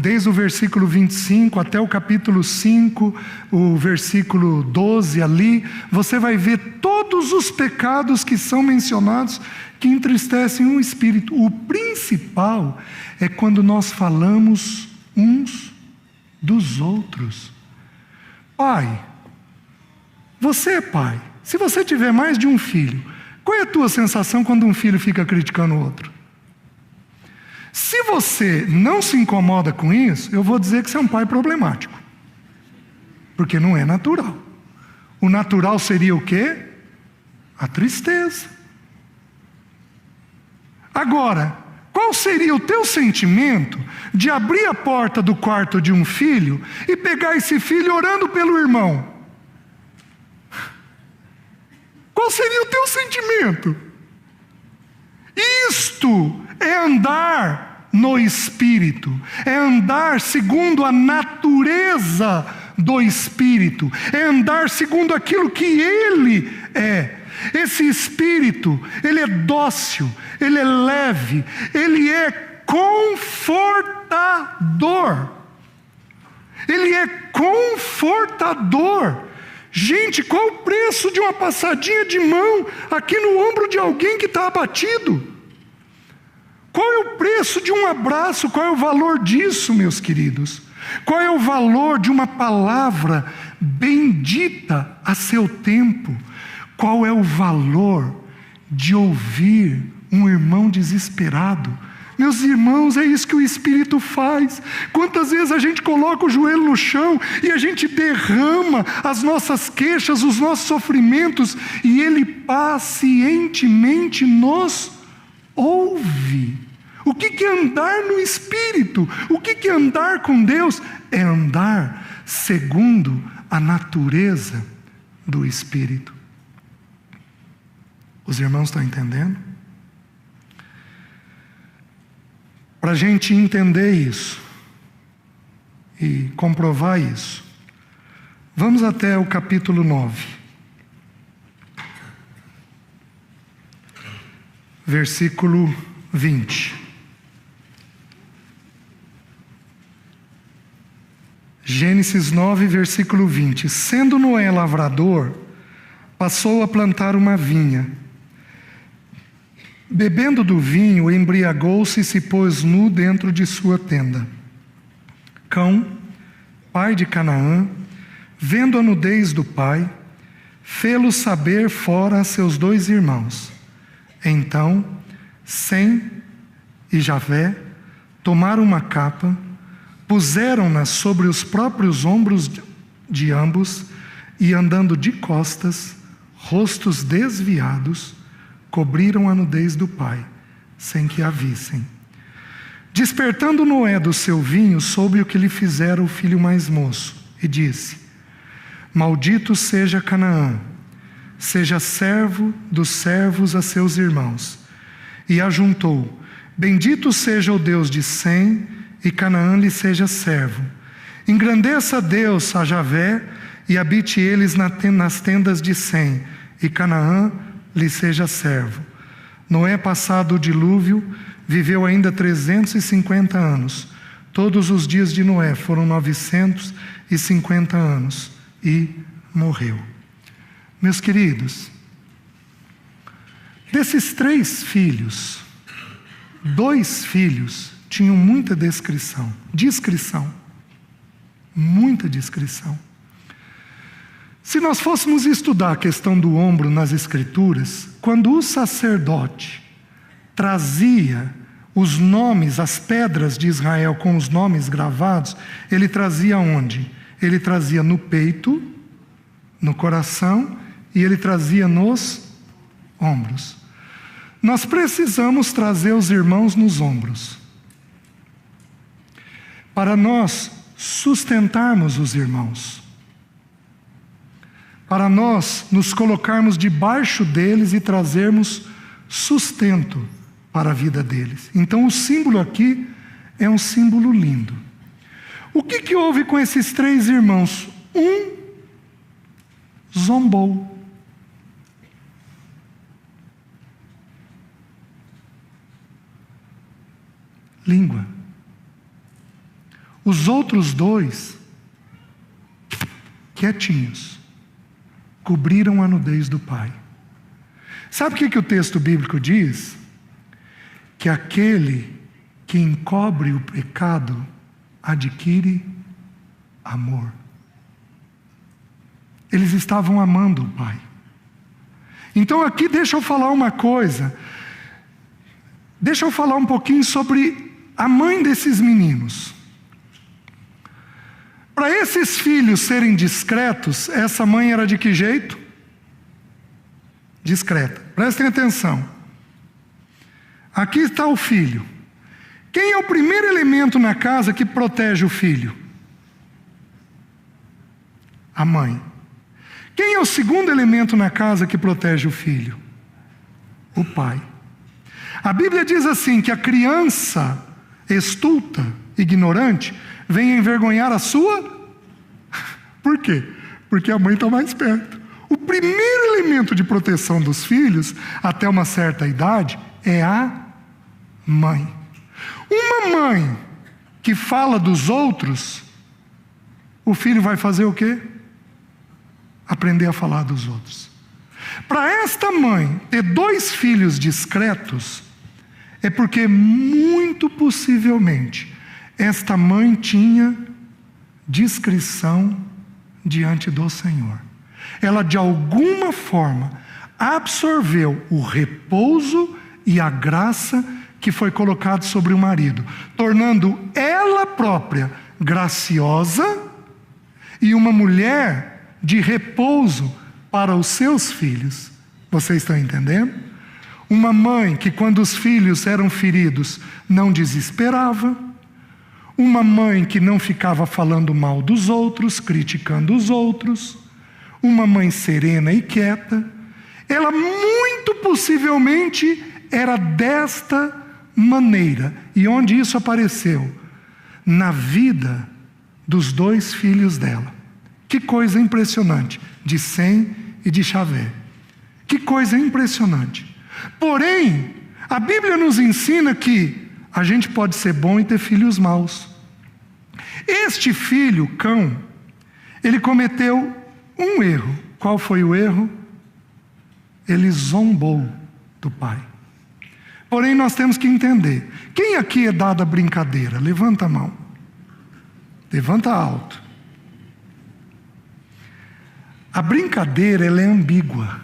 desde o versículo 25 até o capítulo 5, o versículo 12 ali, você vai ver todos os pecados que são mencionados que entristecem o Espírito. O principal é quando nós falamos uns dos outros. Pai, você é pai. Se você tiver mais de um filho, qual é a tua sensação quando um filho fica criticando o outro? Se você não se incomoda com isso, eu vou dizer que você é um pai problemático. Porque não é natural. O natural seria o quê? A tristeza. Agora, qual seria o teu sentimento de abrir a porta do quarto de um filho e pegar esse filho orando pelo irmão? Qual seria o teu sentimento? Isto é andar no Espírito, é andar segundo a natureza do Espírito, é andar segundo aquilo que Ele é. Esse Espírito, ele é dócil, ele é leve, ele é confortador. Ele é confortador. Gente, qual o preço de uma passadinha de mão aqui no ombro de alguém que está abatido? Qual é o preço de um abraço? Qual é o valor disso, meus queridos? Qual é o valor de uma palavra bendita a seu tempo? Qual é o valor de ouvir um irmão desesperado? Meus irmãos, é isso que o Espírito faz. Quantas vezes a gente coloca o joelho no chão e a gente derrama as nossas queixas, os nossos sofrimentos, e Ele pacientemente nos ouve. O que é andar no Espírito? O que é andar com Deus? É andar segundo a natureza do Espírito. Os irmãos estão entendendo? Para a gente entender isso e comprovar isso, vamos até o capítulo 9, versículo 20. Gênesis 9, versículo 20. Sendo Noé lavrador, passou a plantar uma vinha. Bebendo do vinho, embriagou-se e se pôs nu dentro de sua tenda. Cão, pai de Canaã, vendo a nudez do pai, fê-lo saber fora a seus 2 irmãos. Então, Sem e Javé tomaram uma capa, puseram-na sobre os próprios ombros de ambos e, andando de costas, rostos desviados, cobriram a nudez do pai, sem que a vissem. Despertando Noé do seu vinho, soube o que lhe fizera o filho mais moço, e disse: Maldito seja Canaã, seja servo dos servos a seus irmãos. E ajuntou: Bendito seja o Deus de Sem, e Canaã lhe seja servo. Engrandeça Deus a Javé, e habite eles nas tendas de Sem, e Canaã lhe seja servo. Noé, passado o dilúvio, viveu ainda 350 anos. Todos os dias de Noé foram 950 anos e morreu. Meus queridos, desses 3 filhos, 2 filhos tinham muita discrição, muita discrição. Se nós fôssemos estudar a questão do ombro nas Escrituras, quando o sacerdote trazia os nomes, as pedras de Israel com os nomes gravados, ele trazia onde? Ele trazia no peito, no coração, e ele trazia nos ombros. Nós precisamos trazer os irmãos nos ombros, para nós sustentarmos os irmãos, para nós nos colocarmos debaixo deles e trazermos sustento para a vida deles. Então o símbolo aqui é um símbolo lindo. O que houve com esses 3 irmãos? Um zombou. Língua. Os outros 2, quietinhos, cobriram a nudez do pai. Sabe o que o texto bíblico diz? Que aquele que encobre o pecado adquire amor. Eles estavam amando o pai. Então aqui deixa eu falar uma coisa. Deixa eu falar um pouquinho sobre a mãe desses meninos. Para esses filhos serem discretos, essa mãe era de que jeito? discreta. Prestem atenção. Aqui está o filho. Quem é o primeiro elemento na casa que protege o filho? A mãe. Quem é o segundo elemento na casa que protege o filho? O pai. A Bíblia diz assim, que a criança estulta, ignorante, vem envergonhar a sua... Por quê? Porque a mãe está mais perto. O primeiro elemento de proteção dos filhos, até uma certa idade, é a mãe. Uma mãe que fala dos outros, o filho vai fazer o quê? Aprender a falar dos outros. Para esta mãe ter 2 filhos discretos, é porque muito possivelmente esta mãe tinha discrição diante do Senhor. Ela de alguma forma absorveu o repouso e a graça que foi colocado sobre o marido, tornando ela própria graciosa e uma mulher de repouso para os seus filhos. Vocês estão entendendo? Uma mãe que, quando os filhos eram feridos, não desesperava. Uma mãe que não ficava falando mal dos outros, criticando os outros. Uma mãe serena e quieta. Ela muito possivelmente era desta maneira. E onde isso apareceu? Na vida dos 2 filhos dela. Que coisa impressionante, de Sem e de Chavé. Que coisa impressionante. Porém, a Bíblia nos ensina que a gente pode ser bom e ter filhos maus. Este filho, Cão, ele cometeu um erro. Qual foi o erro? Ele zombou do pai. Porém, nós temos que entender. Quem aqui é dado a brincadeira? Levanta a mão. Levanta alto. A brincadeira, ela é ambígua.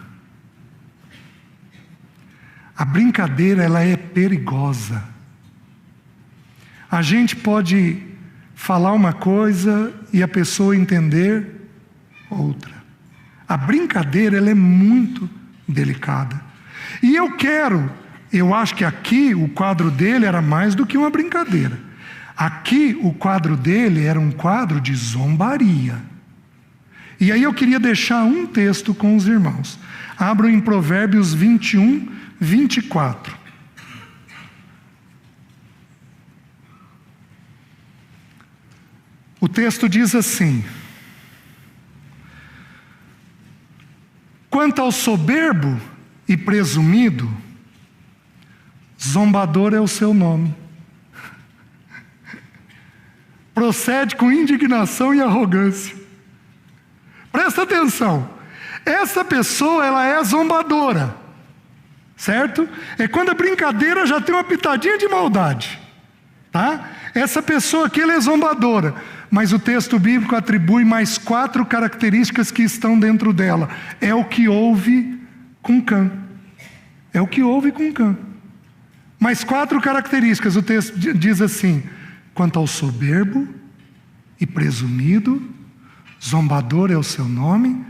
A brincadeira, ela é perigosa. A gente pode falar uma coisa e a pessoa entender outra. A brincadeira, ela é muito delicada. E eu acho que aqui o quadro dele era mais do que uma brincadeira. Aqui o quadro dele era um quadro de zombaria. E aí eu queria deixar um texto com os irmãos. Abram em Provérbios 21, 24. O texto diz assim: quanto ao soberbo e presumido, zombador é o seu nome. Procede com indignação e arrogância. Presta atenção. Essa pessoa, ela é zombadora. Certo? É quando a brincadeira já tem uma pitadinha de maldade. Tá? Essa pessoa aqui, ela é zombadora. Mas o texto bíblico atribui mais 4 características que estão dentro dela. É o que houve com Cã. É o que houve com Cã. Mais 4 características. O texto diz assim: quanto ao soberbo e presumido, zombador é o seu nome,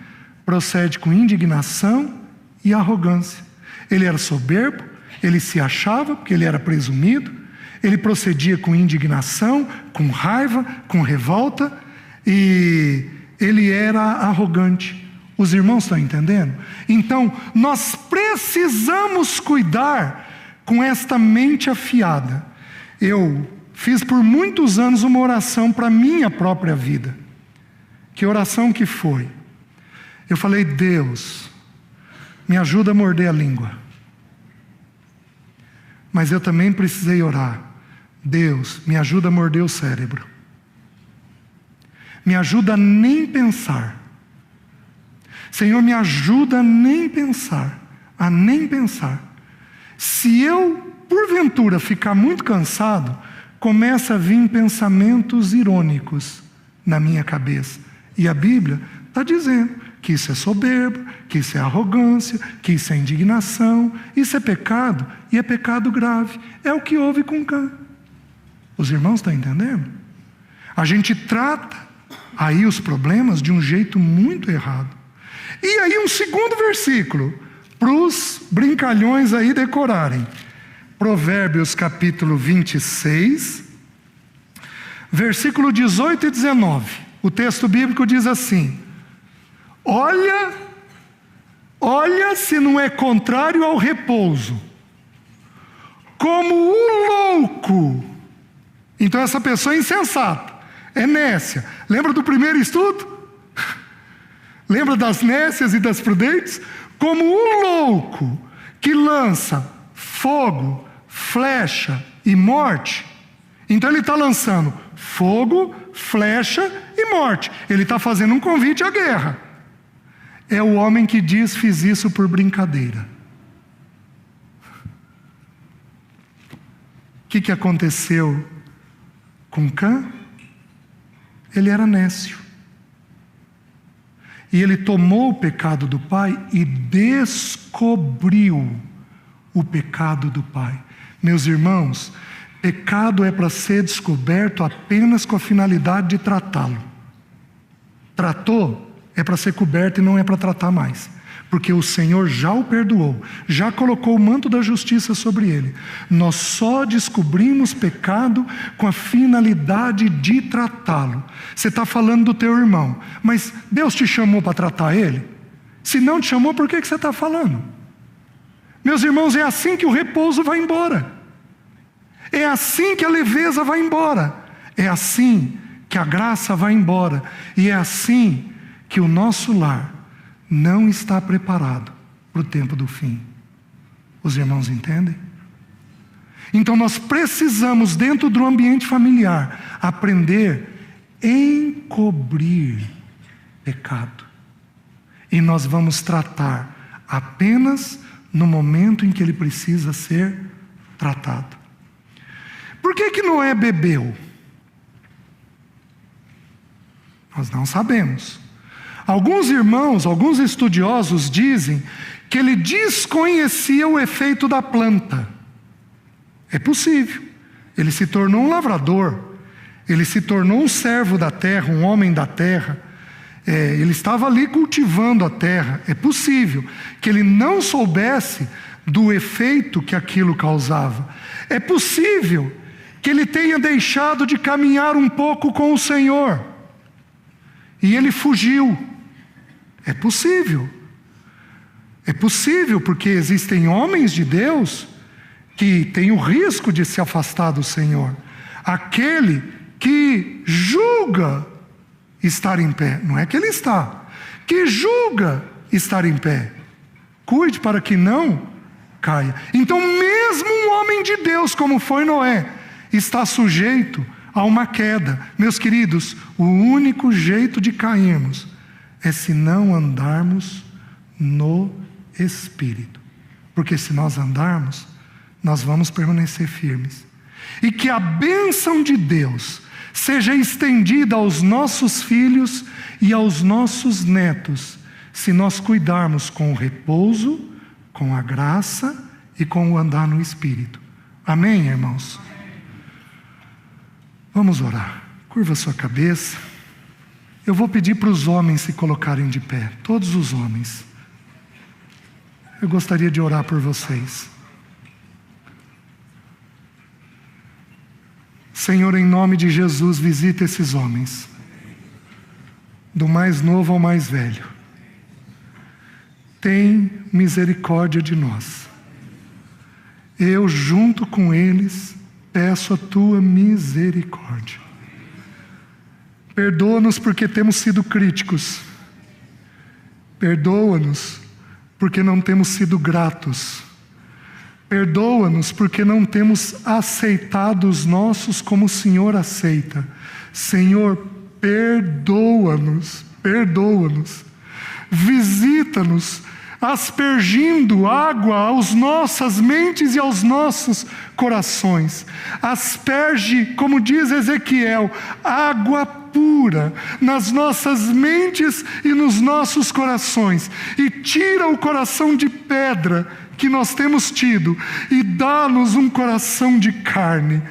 procede com indignação e arrogância. Ele era soberbo, ele se achava, porque ele era presumido, ele procedia com indignação, com raiva, com revolta, e ele era arrogante. Os irmãos estão entendendo? Então, nós precisamos cuidar com esta mente afiada. Eu fiz por muitos anos uma oração para a minha própria vida. Que oração que foi? Eu falei: Deus, me ajuda a morder a língua. Mas eu também precisei orar: Deus, me ajuda a morder o cérebro. Me ajuda a nem pensar. Senhor, me ajuda a nem pensar. A nem pensar. Se eu, porventura, ficar muito cansado, começa a vir pensamentos irônicos na minha cabeça. E a Bíblia está dizendo que isso é soberbo, que isso é arrogância, que isso é indignação, isso é pecado, e é pecado grave. É o que houve com Cã. Os irmãos estão entendendo? A gente trata aí os problemas de um jeito muito errado. E aí um segundo versículo, para os brincalhões aí decorarem. Provérbios capítulo 26, versículo 18 e 19. O texto bíblico diz assim: olha se não é contrário ao repouso, como o louco. Então essa pessoa é insensata, é nécia. Lembra do primeiro estudo? Lembra das nécias e das prudentes? Como o louco que lança fogo, flecha e morte. Então ele está lançando fogo, flecha e morte. Ele está fazendo um convite à guerra. É o homem que diz: fiz isso por brincadeira. O que aconteceu com Cã? Ele era nécio. E ele tomou o pecado do pai e descobriu o pecado do pai. Meus irmãos, pecado é para ser descoberto apenas com a finalidade de tratá-lo. Tratou, é para ser coberto e não é para tratar mais. Porque o Senhor já o perdoou, já colocou o manto da justiça sobre ele. Nós só descobrimos pecado com a finalidade de tratá-lo. Você está falando do teu irmão, mas Deus te chamou para tratar ele? Se não te chamou, por que você está falando? Meus irmãos, é assim que o repouso vai embora. É assim que a leveza vai embora. É assim que a graça vai embora. E é assim que o nosso lar não está preparado para o tempo do fim. Os irmãos entendem? Então nós precisamos, dentro do ambiente familiar, aprender a encobrir pecado. E nós vamos tratar apenas no momento em que ele precisa ser tratado. Por que Noé bebeu? Nós não sabemos. Alguns irmãos, alguns estudiosos dizem que ele desconhecia o efeito da planta. É possível. Ele se tornou um lavrador, ele se tornou um servo da terra, um homem da terra. Ele estava ali cultivando a terra. É possível que ele não soubesse do efeito que aquilo causava. É possível que ele tenha deixado de caminhar um pouco com o Senhor e ele fugiu. É possível. É possível, porque existem homens de Deus que têm o risco de se afastar do Senhor. Aquele que julga estar em pé, não é que ele está, que julga estar em pé. Cuide para que não caia. Então, mesmo um homem de Deus, como foi Noé, está sujeito a uma queda. Meus queridos, o único jeito de cairmos é se não andarmos no Espírito. Porque se nós andarmos, nós vamos permanecer firmes. E que a bênção de Deus seja estendida aos nossos filhos e aos nossos netos, se nós cuidarmos com o repouso, com a graça e com o andar no Espírito. Amém, irmãos? Vamos orar. Curva sua cabeça. Eu vou pedir para os homens se colocarem de pé, todos os homens. Eu gostaria de orar por vocês. Senhor, em nome de Jesus, visita esses homens, do mais novo ao mais velho. Tem misericórdia de nós. Eu, junto com eles, peço a tua misericórdia. Perdoa-nos porque temos sido críticos. Perdoa-nos porque não temos sido gratos. Perdoa-nos porque não temos aceitado os nossos como o Senhor aceita. Senhor, perdoa-nos, perdoa-nos. Visita-nos, aspergindo água aos nossas mentes e aos nossos corações. Asperge, como diz Ezequiel, água pura nas nossas mentes e nos nossos corações, e tira o coração de pedra que nós temos tido e dá-nos um coração de carne.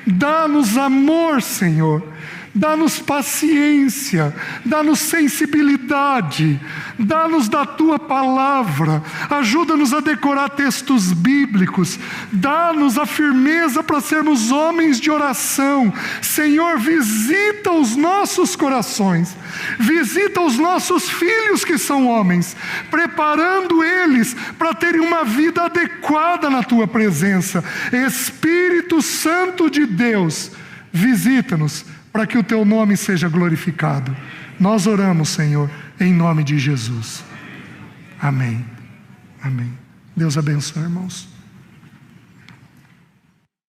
Dá-nos amor, Senhor. dá-nos paciência, dá-nos sensibilidade, dá-nos da Tua palavra, ajuda-nos a decorar textos bíblicos, dá-nos a firmeza para sermos homens de oração. Senhor, visita os nossos corações, visita os nossos filhos que são homens, preparando eles para terem uma vida adequada na Tua presença. Espírito Santo de Deus, visita-nos para que o Teu nome seja glorificado. Nós oramos, Senhor, em nome de Jesus. Amém. Amém. Deus abençoe, irmãos.